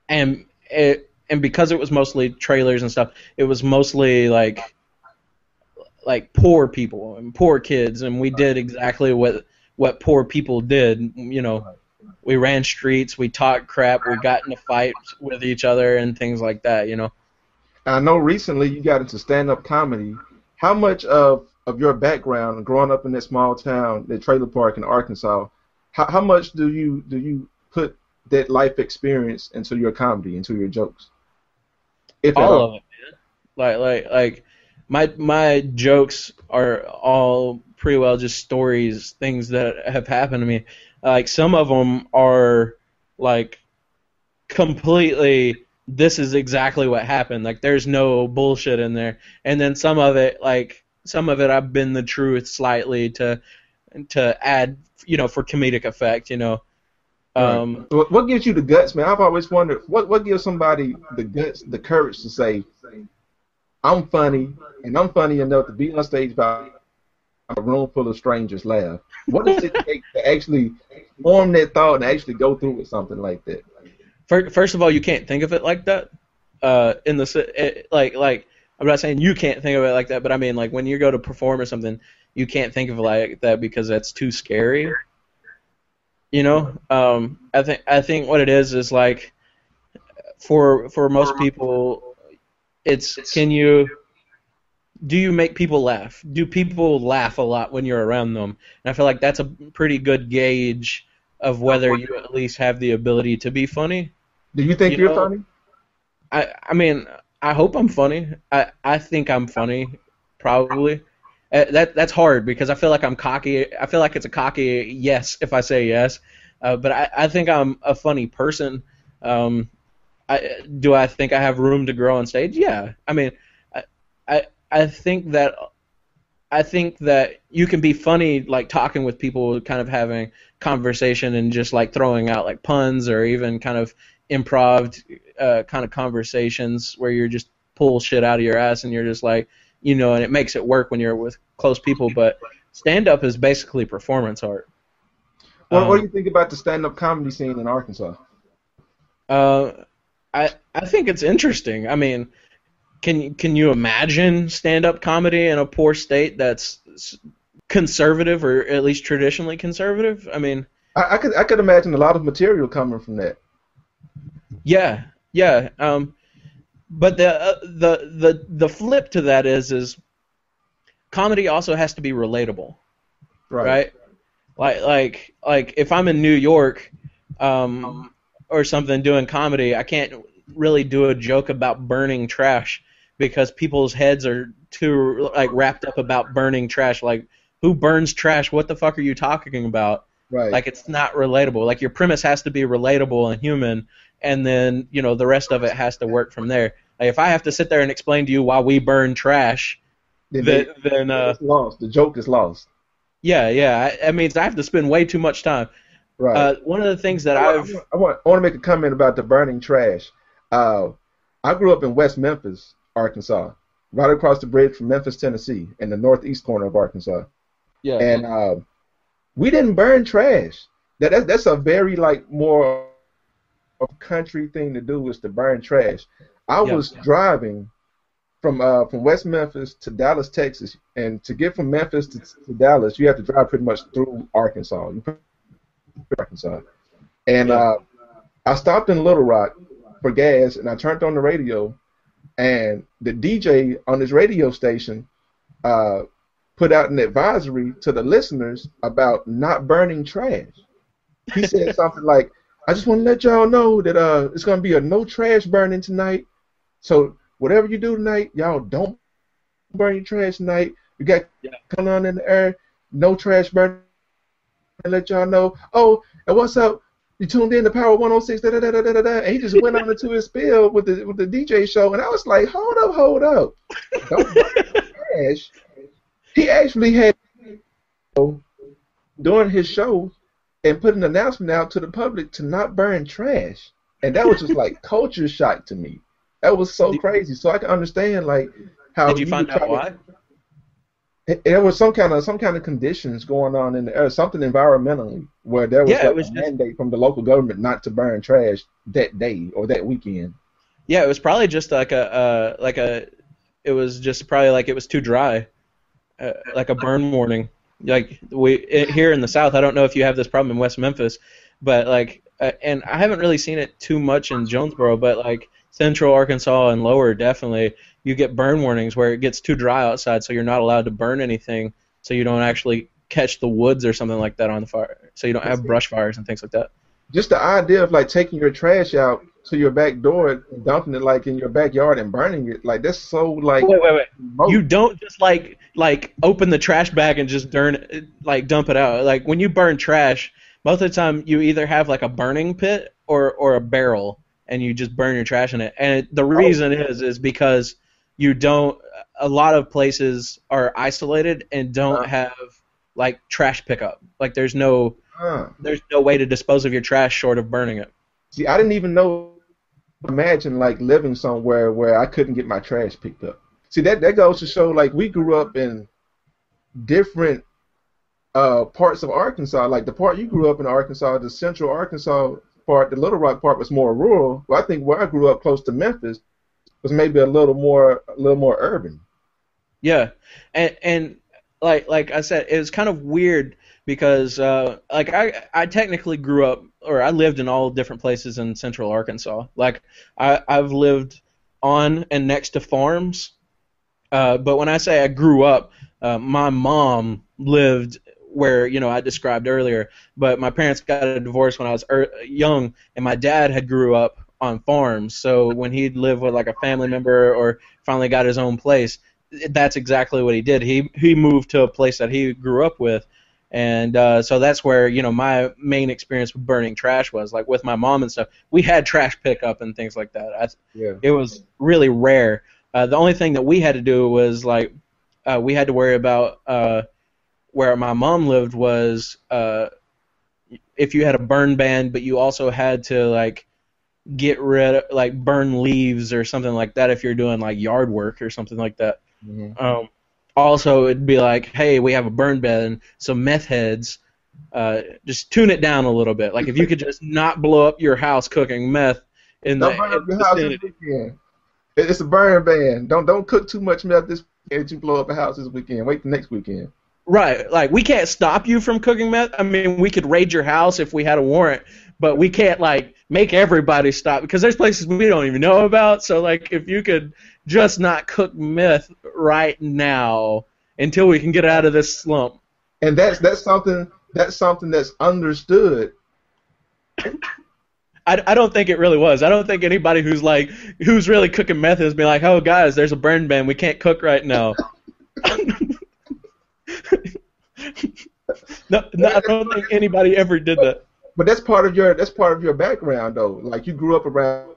and because it was mostly trailers and stuff, it was mostly like poor people and poor kids, and we did exactly what poor people did. We ran streets, we talked crap, we got into fights with each other and things like that. I know recently you got into stand-up comedy. How much of your background growing up in that small town, that trailer park in Arkansas, how much do you put that life experience into your comedy, into your jokes? If all of it, man. Like my jokes are all pretty well just stories, things that have happened to me. Like some of them are like completely, this is exactly what happened. Like there's no bullshit in there. And then some of it I've been the truth slightly to add, for comedic effect, Right. What gives you the guts, man? I've always wondered what gives somebody the guts, the courage to say, I'm funny, and I'm funny enough to be on stage by a room full of strangers laugh. What does it take to actually form that thought and actually go through with something like that? First of all, you can't think of it like that. Like I'm not saying you can't think of it like that, but I mean like when you go to perform or something, you can't think of it like that because that's too scary. I think what it is like for most people, it's do you make people laugh? Do people laugh a lot when you're around them? And I feel like that's a pretty good gauge of whether you at least have the ability to be funny. Do you think you're funny? I mean, I hope I'm funny. I think I'm funny, probably. That's hard because I feel like I'm cocky. I feel like it's a cocky yes if I say yes. But I think I'm a funny person. Do I think I have room to grow on stage? Yeah. I mean, I think that you can be funny like talking with people, kind of having conversation and just like throwing out like puns or even kind of improv kind of conversations where you're just pull shit out of your ass and you're just like, and it makes it work when you're with close people. But stand-up is basically performance art. What do you think about the stand-up comedy scene in Arkansas? I think it's interesting. I mean, can you imagine stand-up comedy in a poor state that's conservative or at least traditionally conservative? I mean, I could imagine a lot of material coming from that. Yeah. But the flip to that is comedy also has to be relatable, right? Like if I'm in New York, or something doing comedy, I can't really do a joke about burning trash because people's heads are too like wrapped up about burning trash. Like, who burns trash? What the fuck are you talking about? Right. Like, it's not relatable. Like, your premise has to be relatable and human, and then, you know, the rest of it has to work from there. Like, if I have to sit there and explain to you why we burn trash, then it's lost. The joke is lost. yeah, it means I have to spend way too much time. Right. One of the things that I want to make a comment about the burning trash. I grew up in West Memphis, Arkansas, right across the bridge from Memphis, Tennessee, in the northeast corner of Arkansas. Yeah. And we didn't burn trash. That's a very like more of a country thing to do, is to burn trash. I was driving from West Memphis to Dallas, Texas, and to get from Memphis to Dallas, you have to drive pretty much through Arkansas. And I stopped in Little Rock for gas, and I turned on the radio, and the DJ on his radio station put out an advisory to the listeners about not burning trash. He said something like, "I just want to let y'all know that it's going to be a no trash burning tonight. So whatever you do tonight, y'all don't burn your trash tonight. You got coming on in the air, no trash burning. And let y'all know. Oh, and what's up? You tuned in to Power 106, da da da da da da." And he just went on into his spiel with the DJ show, and I was like, hold up. Don't burn trash. He actually had during his show and put an announcement out to the public to not burn trash, and that was just like culture shock to me. That was so crazy. So I can understand like how. Did you find out why? There was some kind of conditions going on in the air, something environmentally, where there was a mandate from the local government not to burn trash that day or that weekend. Yeah, it was probably just it was too dry, like a burn warning. Like here in the South, I don't know if you have this problem in West Memphis, but like, and I haven't really seen it too much in Jonesboro, but like Central Arkansas and lower, definitely, you get burn warnings where it gets too dry outside, so you're not allowed to burn anything, so you don't actually catch the woods or something like that on the fire, so you don't have brush fires and things like that. Just the idea of like taking your trash out to your back door and dumping it like in your backyard and burning it, like that's so like. Wait. You don't just like open the trash bag and just dump it out. Like when you burn trash, most of the time you either have like a burning pit or a barrel, and you just burn your trash in it. And the reason is because you don't. A lot of places are isolated and don't have like trash pickup. Like there's no way to dispose of your trash short of burning it. See, I didn't even imagine like living somewhere where I couldn't get my trash picked up. See, that goes to show like we grew up in different parts of Arkansas. Like the part you grew up in Arkansas, the central Arkansas part, the Little Rock part was more rural. Well, I think where I grew up close to Memphis was maybe a little more urban. Yeah, and like I said, it was kind of weird because like I technically grew up, or I lived in all different places in Central Arkansas. Like I've lived on and next to farms, but when I say I grew up, my mom lived where I described earlier, but my parents got a divorce when I was young, and my dad had grew up on farms. So when he'd live with like a family member or finally got his own place, that's exactly what he did. He moved to a place that he grew up with, and so that's where my main experience with burning trash was, like with my mom and stuff. We had trash pickup and things like that. It was really rare. The only thing that we had to do was like we had to worry about where my mom lived was if you had a burn ban, but you also had to like get rid of, like, burn leaves or something like that if you're doing like yard work or something like that. Mm-hmm. Also, it'd be like, hey, we have a burn ban, so meth heads, just tune it down a little bit. Like if you could just not blow up your house cooking meth in the vicinity. It's a burn ban. Don't cook too much meth this weekend that you blow up a house this weekend. Wait the next weekend. Right, like we can't stop you from cooking meth. I mean, we could raid your house if we had a warrant, but we can't like make everybody stop because there's places we don't even know about. So like, if you could just not cook meth right now until we can get out of this slump. And that's something that's understood. I don't think it really was. I don't think anybody who's really cooking meth is be like, oh guys, there's a burn ban, we can't cook right now. No, I don't think anybody ever did that. But that's part of your background though. Like you grew up around.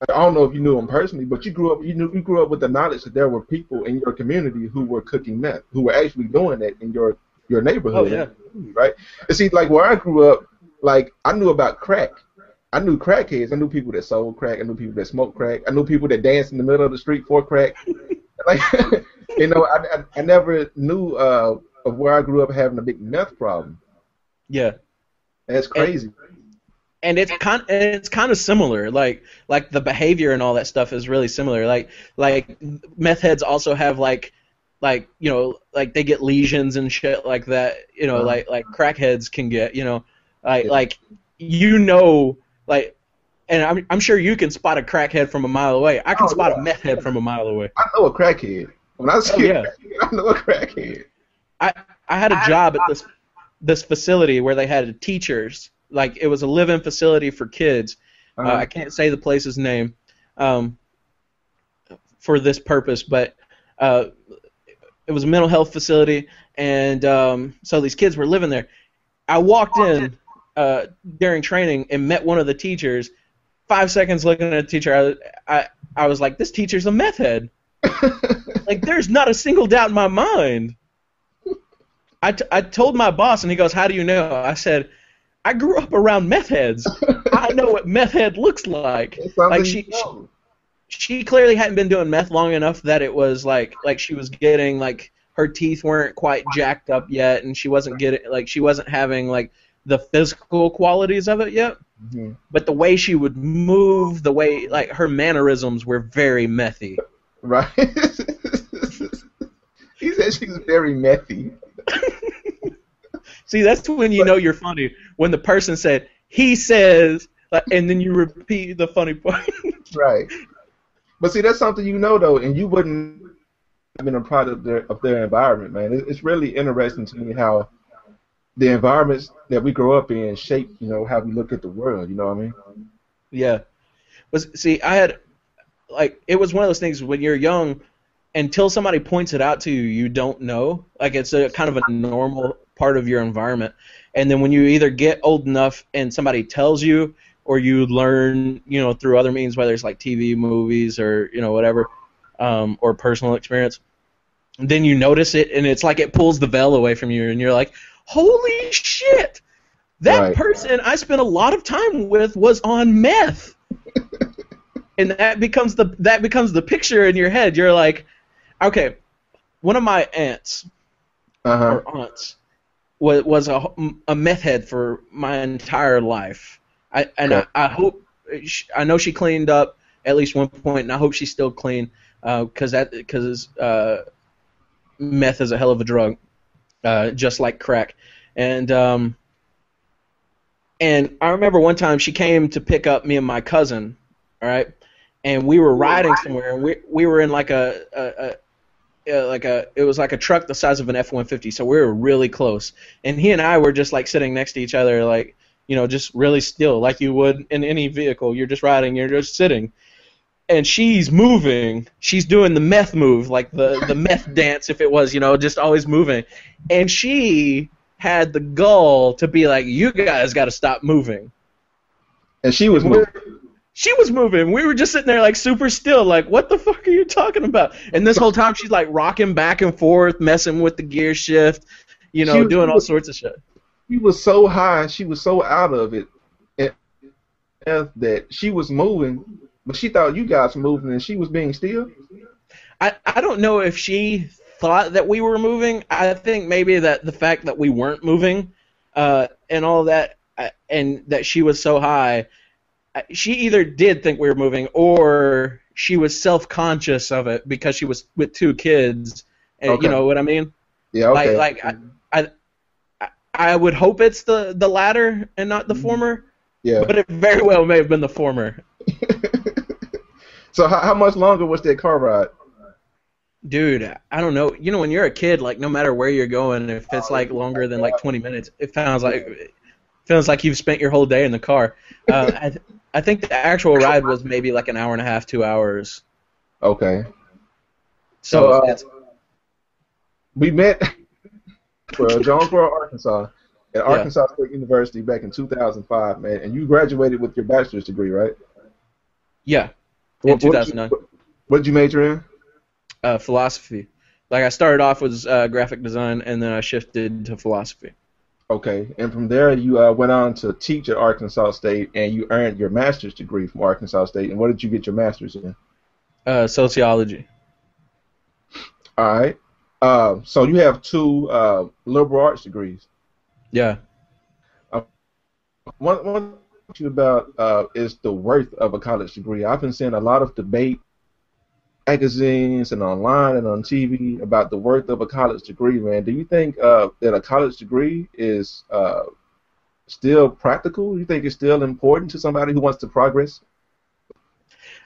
I don't know if you knew him personally, but you grew up with the knowledge that there were people in your community who were cooking meth, who were actually doing it in your Oh neighborhood, yeah. right? And see, like where I grew up, like I knew about crack. I knew crackheads. I knew people that sold crack. I knew people that smoked crack. I knew people that danced in the middle of the street for crack. Like, I never knew of where I grew up having a big meth problem. Yeah. That's And crazy. and it's kind of similar. Like the behavior and all that stuff is really similar. Like meth heads also have like like they get lesions and shit like that. Like crackheads can get. Like Yeah. like like. And I'm sure you can spot a crackhead from a mile away. I can Oh spot a yeah. meth head from a mile away. I know a crackhead. When I Oh see a yeah. crackhead, I know a crackhead. I I had a job at this facility where they had teachers. Like it was a live-in facility for kids. Uh-huh. I can't say the place's name um, for this purpose, but uh, it was a mental health facility, and so these kids were living there. I walked in during training and met one of the teachers. 5 seconds looking at the teacher, I was like, this teacher's a meth head. Like, there's not a single doubt in my mind. I told my boss, and he goes, how do you know? I said, I grew up around meth heads. I know what meth head looks like. It's something Like, you know. she clearly hadn't been doing meth long enough that it was like she was getting, like, her teeth weren't quite jacked up yet, and she wasn't having, like, the physical qualities of it yet. Mhm. But the way she would move, the way, like, her mannerisms were very methy. Right. He said she was very methy. See, that's when you know you're funny. When the person said, he says, like, and then you repeat the funny part. Right. But see, that's something you know, though, and you wouldn't have been a product of their environment, man. It's really interesting to me how the environments that we grow up in shape, how we look at the world, you know what I mean? Yeah. See, I had, like, it was one of those things when you're young, until somebody points it out to you, you don't know. Like, it's a kind of a normal part of your environment. And then when you either get old enough and somebody tells you, or you learn, through other means, whether it's like TV, movies, or, whatever, or personal experience, then you notice it, and it's like it pulls the veil away from you, and you're like, holy shit! That Right. person I spent a lot of time with was on meth. And that becomes the picture in your head. You're like, okay, one of my aunts Uh-huh. or aunts was a meth head for my entire life. Okay. I hope I know she cleaned up at least one point, and I hope she's still clean because meth is a hell of a drug, just like crack. And I remember one time she came to pick up me and my cousin, all right, and we were riding somewhere, and we were in like it was like a truck the size of an F-150, so we were really close. And he and I were just like sitting next to each other, like, just really still, like you would in any vehicle. You're just riding, you're just sitting. And she's moving. She's doing the meth move, like the meth dance, if it was, just always moving. And she had the gall to be like, you guys got to stop moving. And she was moving. She was moving. We were just sitting there like super still, like, what the fuck are you talking about? And this whole time she's like rocking back and forth, messing with the gear shift, doing all sorts of shit. She was so high, she was so out of it, that she was moving, but she thought you guys were moving, and she was being still. I don't know if she thought that we were moving. I think maybe that the fact that we weren't moving and all that, and that she was so high, she either did think we were moving or she was self-conscious of it because she was with two kids. And, Okay. You know what I mean? Yeah, okay. I would hope it's the latter and not the former, Yeah. but it very well may have been the former. So how much longer was that car ride? Dude, I don't know. When you're a kid, like, no matter where you're going, if it's like longer than like 20 minutes, it feels like you've spent your whole day in the car. I think the actual ride was maybe like an hour and a half, 2 hours. Okay. So we met Jonesboro, Arkansas, at Yeah, Arkansas State University back in 2005, man. And you graduated with your bachelor's degree, right? yeah, in What, what did you 2009. what did you major in? Philosophy. Like I started off with graphic design, and then I shifted to philosophy. Okay, and from there you went on to teach at Arkansas State, and you earned your master's degree from Arkansas State. And what did you get your master's in? Sociology. All right. So you have two liberal arts degrees. Yeah. Uh, one thing about is the worth of a college degree. I've been seeing a lot of debate, magazines and online and on TV about the worth of a college degree. Man, do you think that a college degree is still practical? You think it's still important to somebody who wants to progress?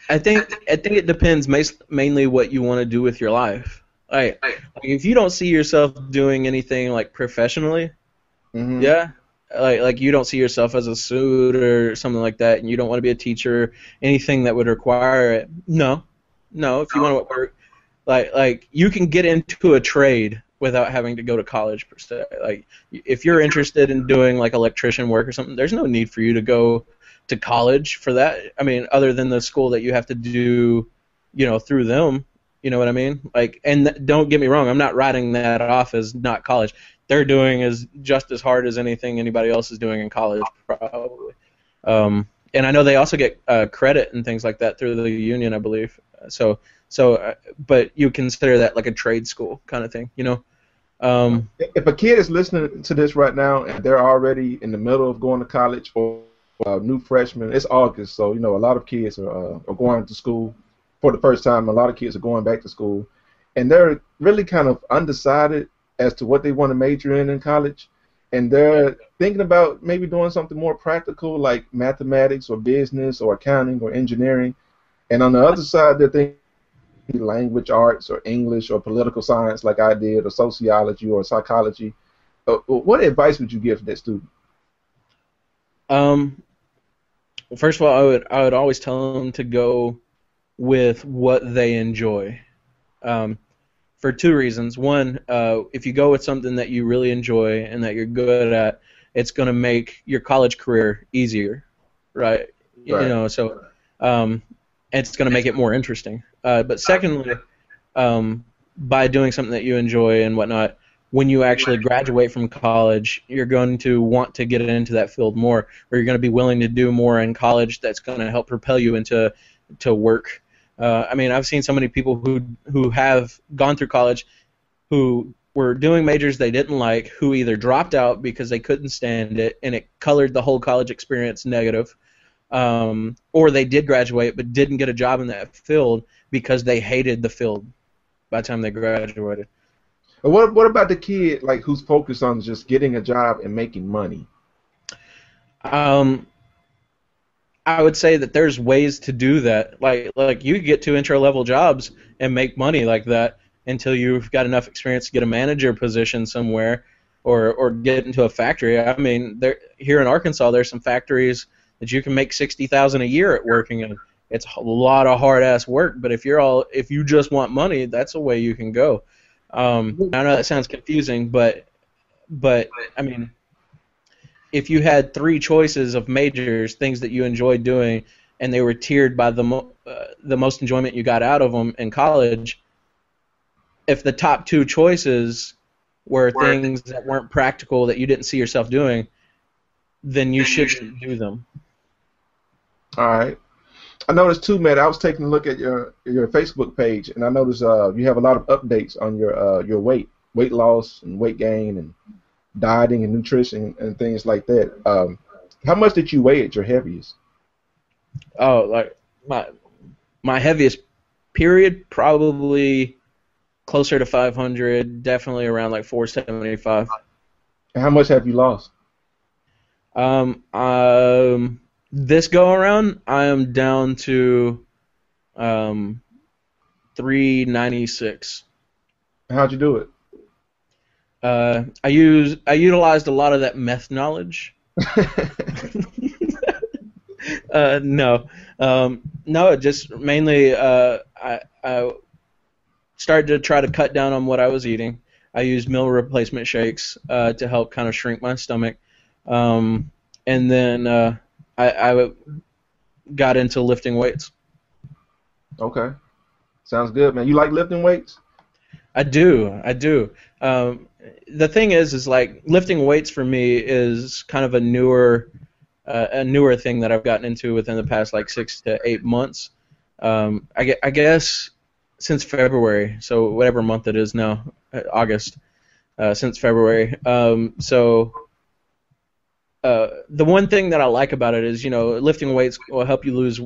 I think it depends mainly what you want to do with your life. Like if you don't see yourself doing anything like professionally, Hmm. yeah, like you don't see yourself as a suit or something like that, and you don't want to be a teacher, anything that would require it. No, no. If you want to work, like you can get into a trade without having to go to college per se. Like if you're interested in doing like electrician work or something, there's no need for you to go to college for that. I mean, other than the school that you have to do, through them. You know what I mean? Like, and don't get me wrong, I'm not writing that off as not college. They're doing is just as hard as anything anybody else is doing in college, probably. And I know they also get credit and things like that through the union, I believe. But you consider that like a trade school kind of thing, If a kid is listening to this right now and they're already in the middle of going to college or new freshman, it's August, so a lot of kids are going to school for the first time. A lot of kids are going back to school, and they're really kind of undecided as to what they want to major in college, and they're thinking about maybe doing something more practical like mathematics or business or accounting or engineering, and on the other side they're thinking language arts or English or political science like I did, or sociology or psychology. What advice would you give to that student? First of all, I would always tell them to go with what they enjoy. For two reasons. One, if you go with something that you really enjoy and that you're good at, it's going to make your college career easier, right? Right. It's going to make it more interesting. But secondly, by doing something that you enjoy and whatnot, when you actually graduate from college, you're going to want to get into that field more, or you're going to be willing to do more in college that's going to help propel you into work. I mean, I've seen so many people who have gone through college who were doing majors they didn't like, who either dropped out because they couldn't stand it and it colored the whole college experience negative, or they did graduate but didn't get a job in that field because they hated the field by the time they graduated. What about the kid like who's focused on just getting a job and making money? Um, I would say that there's ways to do that. Like you could get to intro level jobs and make money like that until you've got enough experience to get a manager position somewhere or get into a factory. I mean, here in Arkansas, there's some factories that you can make $60,000 a year at working in. It's a lot of hard ass work, but if you just want money, that's a way you can go. I know that sounds confusing, but I mean, if you had three choices of majors, things that you enjoyed doing, and they were tiered by the most enjoyment you got out of them in college, if the top two choices were things that weren't practical that you didn't see yourself doing, then you shouldn't do them. All right. I noticed too, man. I was taking a look at your Facebook page, and I noticed you have a lot of updates on your weight loss and weight gain and dieting and nutrition and things like that. How much did you weigh at your heaviest? Oh, like my heaviest period, probably closer to 500, definitely around like 475. And how much have you lost? This go around, I am down to 396. How'd you do it? I utilized a lot of that meth knowledge. No, just mainly I started to try to cut down on what I was eating. I used meal replacement shakes to help kind of shrink my stomach. And then I got into lifting weights. Okay. Sounds good, man. You like lifting weights? I do. The thing is like lifting weights for me is kind of a newer thing that I've gotten into within the past like 6 to 8 months. I guess since February, so whatever month it is now, August, since February. The one thing that I like about it is, lifting weights will help you lose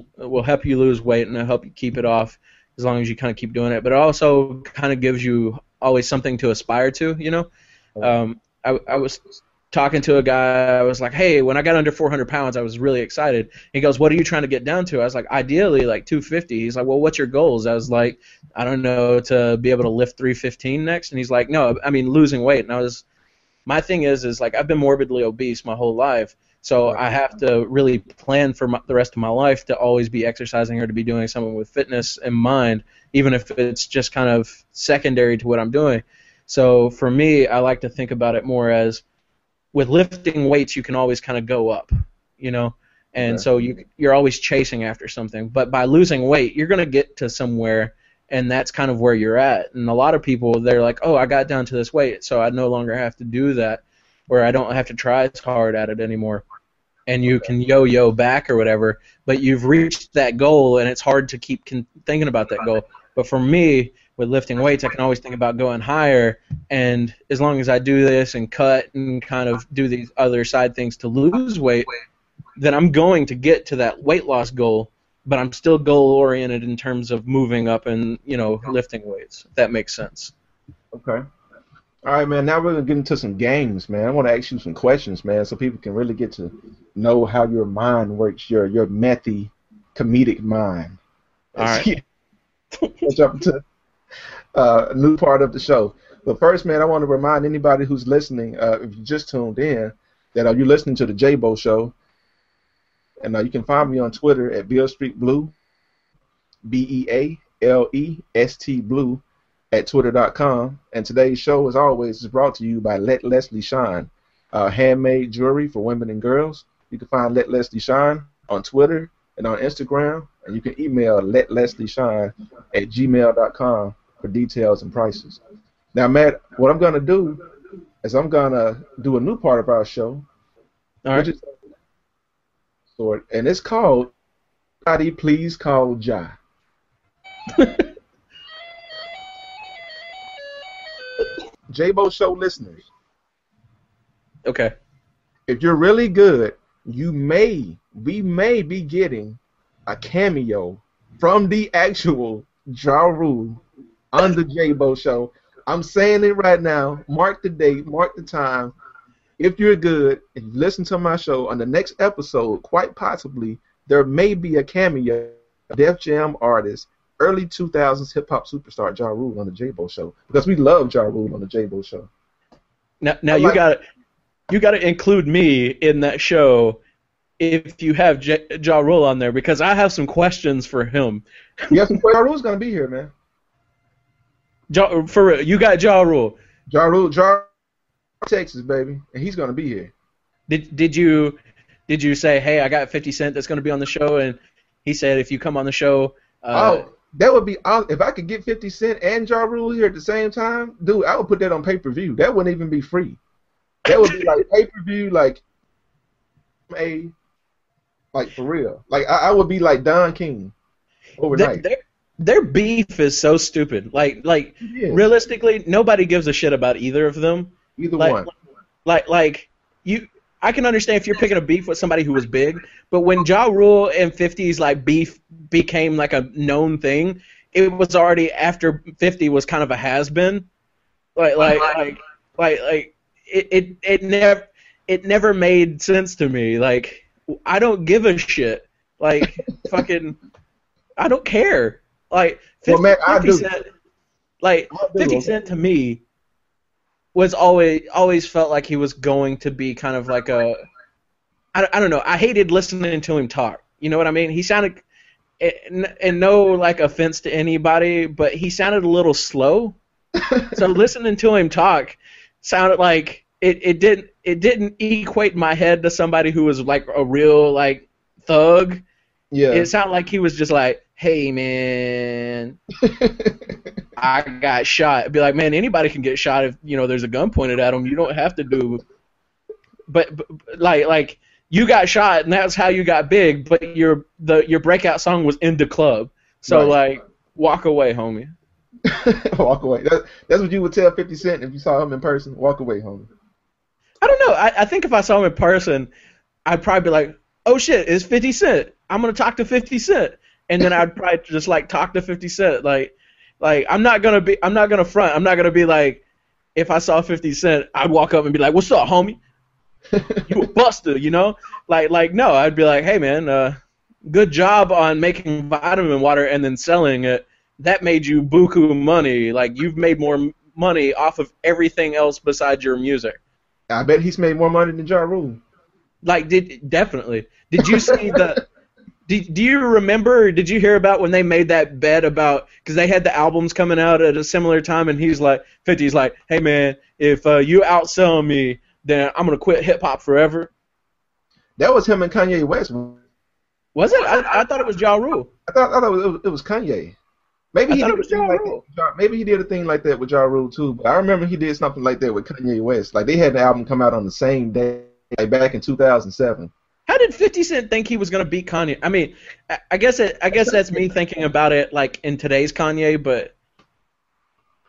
weight and it'll help you keep it off as long as you kind of keep doing it. But it also kind of gives you always something to aspire to. I was talking to a guy. I was like, hey, when I got under 400 pounds, I was really excited. He goes, what are you trying to get down to? I was like, ideally, like 250. He's like, well, what's your goals? I was like, I don't know, to be able to lift 315 next. And he's like, no, I mean losing weight. And my thing is like I've been morbidly obese my whole life, so I have to really plan for the rest of my life to always be exercising or to be doing something with fitness in mind, even if it's just kind of secondary to what I'm doing. So for me, I like to think about it more as with lifting weights, you can always kind of go up, and so you're always chasing after something. But by losing weight, you're going to get to somewhere, and that's kind of where you're at. And a lot of people, they're like, oh, I got down to this weight, so I no longer have to do that, or I don't have to try as hard at it anymore. And you can yo-yo back or whatever, but you've reached that goal, and it's hard to keep thinking about that goal. But for me, with lifting weights, I can always think about going higher, and as long as I do this and cut and kind of do these other side things to lose weight, then I'm going to get to that weight loss goal, but I'm still goal-oriented in terms of moving up and, lifting weights, if that makes sense. Okay. All right, man, now we're going to get into some games, man. I want to ask you some questions, man, so people can really get to know how your mind works, your methy, comedic mind. All right. Let's jump into a new part of the show. But first, man, I want to remind anybody who's listening, if you just tuned in, that you're listening to the JayBo Show. And you can find me on Twitter at BealeStreetBlue, BealeST Blue, at Twitter.com. And today's show, as always, is brought to you by Let Leslie Shine, handmade jewelry for women and girls. You can find Let Leslie Shine on Twitter and on Instagram, and you can email letlesleyshine@gmail.com for details and prices. Now, Matt, what I'm going to do is I'm going to do a new part of our show. All right. And it's called "Somebody Please Call Jai." JayBo Show listeners. Okay. If you're really good, we may be getting a cameo from the actual Ja Rule on the JayBo Show. I'm saying it right now. Mark the date, mark the time. If you're good, if you listen to my show, on the next episode, quite possibly, there may be a cameo of Def Jam artist, early 2000s hip-hop superstar Ja Rule on the JayBo Show, because we love Ja Rule on the JayBo Show. Now you got to include me in that show if you have Ja Rule on there, because I have some questions for him. Ja Rule's going to be here, man. For real, you got Ja Rule. Ja Rule, Texas, baby, and he's gonna be here. Did you say, hey, I got 50 Cent that's gonna be on the show, and he said if you come on the show, that would be awesome. If I could get 50 Cent and Ja Rule here at the same time, dude, I would put that on pay-per-view. That wouldn't even be free. That would be like pay-per-view, like for real. Like I would be like Don King overnight. Their beef is so stupid. Like realistically, nobody gives a shit about either of them. Either one. I can understand if you're picking a beef with somebody who was big, but when Ja Rule and 50's like beef became like a known thing, it was already after 50 was kind of a has-been. It never made sense to me. Like, I don't give a shit. Like, fucking, I don't care. Like 50 Cent, like 50 Cent to me was always felt like he was going to be kind of like I don't know. I hated listening to him talk. You know what I mean? He sounded, and no like offense to anybody, but he sounded a little slow. So listening to him talk sounded like it didn't equate in my head to somebody who was like a real like thug. Yeah. It sounded like he was just like, "Hey man, I got shot." It'd be like, "Man, anybody can get shot if there's a gun pointed at them. You don't have to do." But like you got shot and that's how you got big. But your breakout song was "In the Club," so Right. like walk away, homie. Walk away. That's what you would tell 50 Cent if you saw him in person. Walk away, homie. I don't know. I think if I saw him in person, I'd probably be like, "Oh shit, it's 50 Cent. I'm gonna talk to 50 Cent," and then I'd probably just like talk to 50 Cent. Like I'm not gonna front. I'm not gonna be like, if I saw 50 Cent, I'd walk up and be like, "What's up, homie? You a buster, you know?" Like no, I'd be like, "Hey man, good job on making vitamin water and then selling it. That made you buku money. Like you've made more money off of everything else besides your music." I bet he's made more money than Ja Rule. Like, definitely. Did you see the? Do you remember? Did you hear about when they made that bet about because they had the albums coming out at a similar time, and he's like, 50's like, "Hey man, if you outsell me, then I'm gonna quit hip hop forever." That was him and Kanye West. Was it? I thought it was Ja Rule. I thought it was Kanye. Maybe I he thought did it a was Ja thing like that. Rule. Maybe he did a thing like that with Ja Rule too. But I remember he did something like that with Kanye West. Like they had the album come out on the same day, like back in 2007. How did 50 Cent think he was gonna beat Kanye? I mean, I guess that's me thinking about it like in today's Kanye, but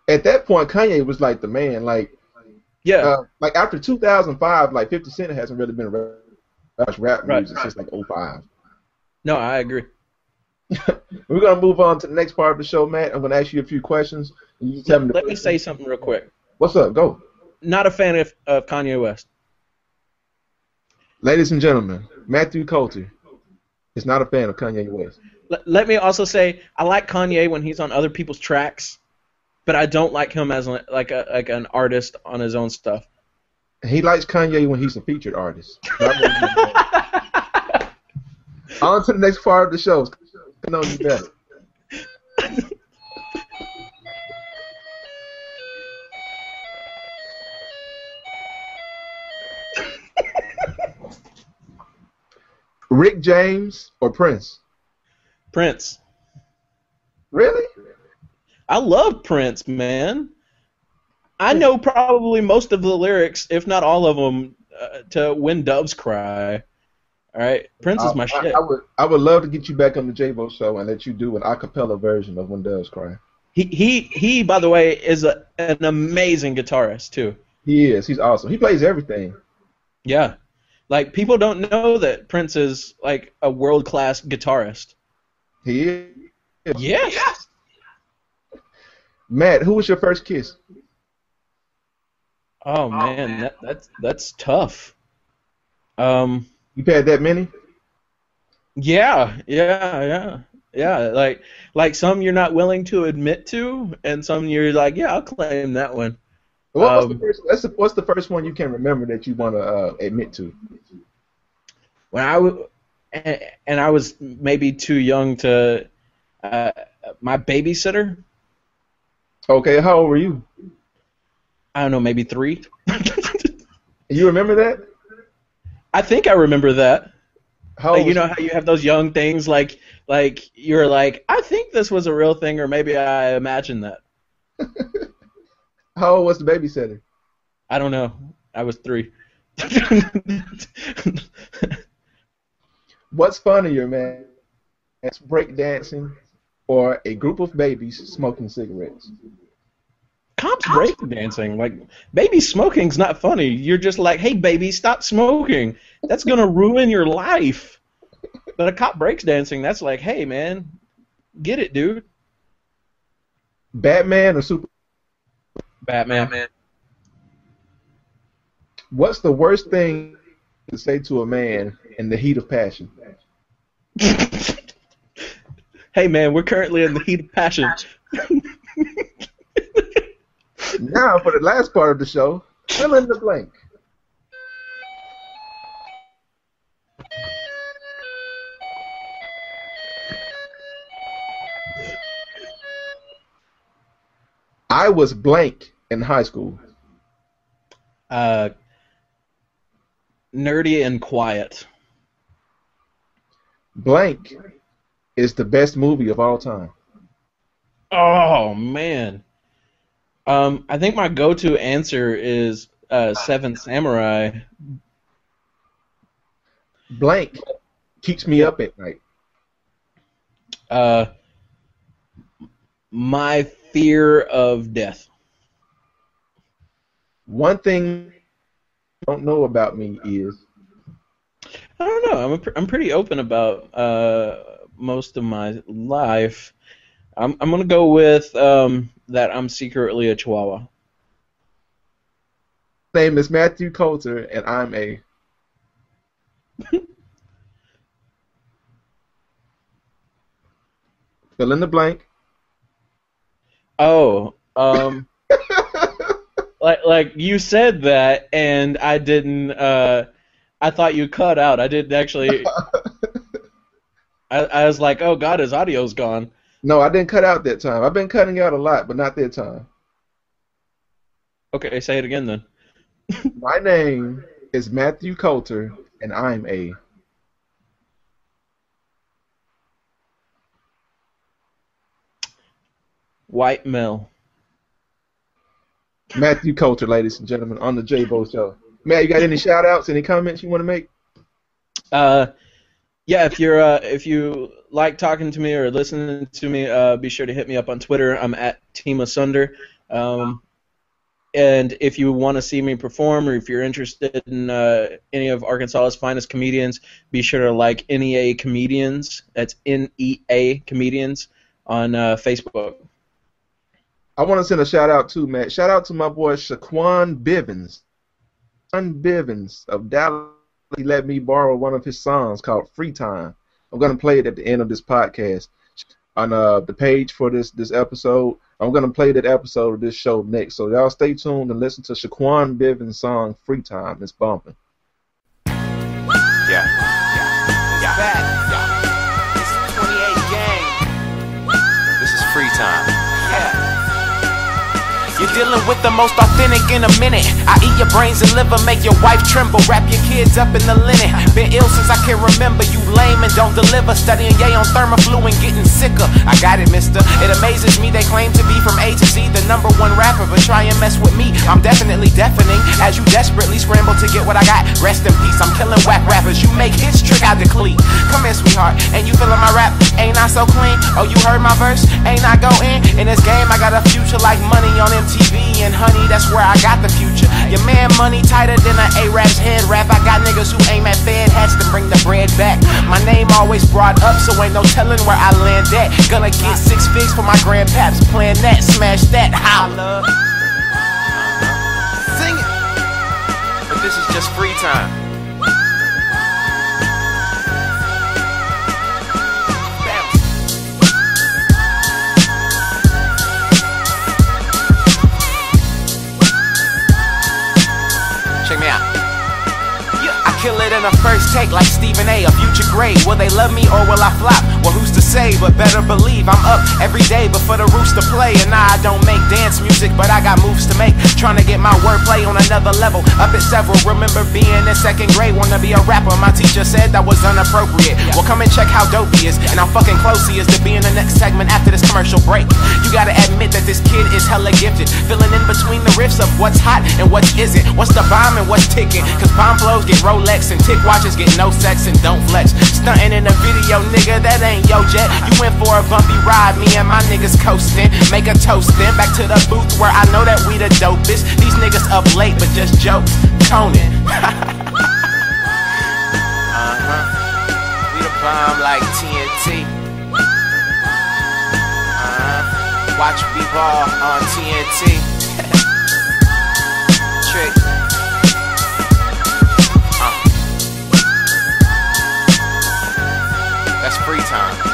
At that point, Kanye was like the man. yeah, Like after 2005, like 50 Cent hasn't really been rap right. music since like '05. No, I agree. We're gonna move on to the next part of the show, Matt. I'm gonna ask you a few questions. And you tell me Let me say something real quick. What's up? Go. Not a fan of Kanye West. Ladies and gentlemen, Matthew Coulter is not a fan of Kanye West. Let me also say I like Kanye when he's on other people's tracks, but I don't like him as like an artist on his own stuff. He likes Kanye when he's a featured artist. On to the next part of the show. I know you better. Rick James or Prince? Prince. Really? I love Prince, man. I know probably most of the lyrics, if not all of them, to "When Doves Cry." All right, Prince is my shit. I would love to get you back on the JayBo Show and let you do an a cappella version of "When Doves Cry." He by the way is an amazing guitarist too. He is. He's awesome. He plays everything. Yeah, like people don't know that Prince is like a world-class guitarist. He is. Yes. Matt, who was your first kiss? Oh man, that's tough. You've had that many? Yeah. Like some you're not willing to admit to, and some you're like, yeah, I'll claim that one. What's the first one you can remember that you want to admit to? When I was maybe too young to my babysitter. Okay, how old were you? I don't know, maybe 3. You remember that? I think I remember that. How Like, you know how you have those young things, like you're like, I think this was a real thing, or maybe I imagined that. How old was the babysitter? I don't know. I was 3. What's funnier, man? It's break dancing or a group of babies smoking cigarettes? Cops break dancing. Like, baby smoking's not funny. You're just like, hey, baby, stop smoking. That's going to ruin your life. But a cop breaks dancing, that's like, hey, man, get it, dude. Batman or Super? Batman. What's the worst thing to say to a man in the heat of passion? Hey, man, we're currently in the heat of passion. Now, for the last part of the show, fill in the blank. I was blank in high school. Nerdy and quiet. Blank is the best movie of all time. Oh man. I think my go-to answer is Seven Samurai. Blank keeps me up at night. My fear of death. One thing you don't know about me is I don't know. I'm pretty open about most of my life. I'm gonna go with that I'm secretly a Chihuahua. my name is Matthew Coulter, and I'm a fill in the blank. Oh, like you said that, and I didn't. I thought you cut out. I didn't actually. I was like, oh God, his audio's gone. No, I didn't cut out that time. I've been cutting out a lot, but not that time. Okay, say it again then. My name is Matthew Coulter, and I'm a White male. Matthew Coulter, ladies and gentlemen, on the JayBo Show. Matt, you got any shout-outs, any comments you want to make? Yeah, if you like talking to me or listening to me, be sure to hit me up on Twitter. I'm at Team Asunder. And if you want to see me perform, or if you're interested in any of Arkansas's finest comedians, be sure to like NEA Comedians. That's NEA Comedians on Facebook. I want to send a shout-out too, Matt. Shout-out to my boy Shaquan Bivens. Shaquan Bivens of Dallas. He let me borrow one of his songs called Free Time. I'm going to play it at the end of this podcast. On the page for this episode, I'm going to play that episode of this show next. So y'all stay tuned and listen to Shaquan Bivens' song Free Time. It's bumping. Yeah. Back. This is 28 gang. This is Free Time. Yeah. You're dealing with the most authentic in a minute. I eat your brains and liver, make your wife tremble, wrap your kids up in the linen. Been ill since I can remember. You lame and don't deliver. Studying yay on thermoflu and getting sicker. I got it, mister. It amazes me they claim to be from A to Z, the #1 rapper, but try and mess with me. I'm definitely deafening as you desperately scramble to get what I got. Rest in peace. I'm killing whack rappers. You make hits trick out the cleat. Come here, sweetheart, and you feeling my rap? Ain't I so clean? Oh, you heard my verse? Ain't I go in this game? I got a future like money on MTV, and honey, that's where I got the future. Your man money tighter than an A-Rap's head wrap. I got niggas who aim at Fed hats to bring the bread back. My name always brought up, so ain't no telling where I land at. Gonna get 6 figs for my grandpaps. Playing that, smash that, holla. Sing it. But this is just free time. Check me out. I kill it in a first take like Stephen A, a future grade. Will they love me or will I flop? Well, who's to say? But better believe I'm up every day before the roots to play. And nah, I don't make dance music, but I got moves to make. Trying to get my wordplay on another level. Up at several. Remember being in 2nd grade, wanna be a rapper. My teacher said that was inappropriate. Well, come and check how dope he is and how fucking close he is to being the next segment after this commercial break. You gotta admit that this kid is hella gifted, filling in between the riffs of what's hot and what isn't. What's the bomb and what's ticking? Cause bomb flows get Rolex and tick watches get no sex and don't flex. Stunting in a video, nigga, that ain't yo jet. You went for a bumpy ride, me and my niggas coasting. Make a toast then, back to the booth where I know that we the dopest. These niggas up late, but just jokes. Conan. We the bomb like TNT. Watch me ball on TNT. Trick. That's free time.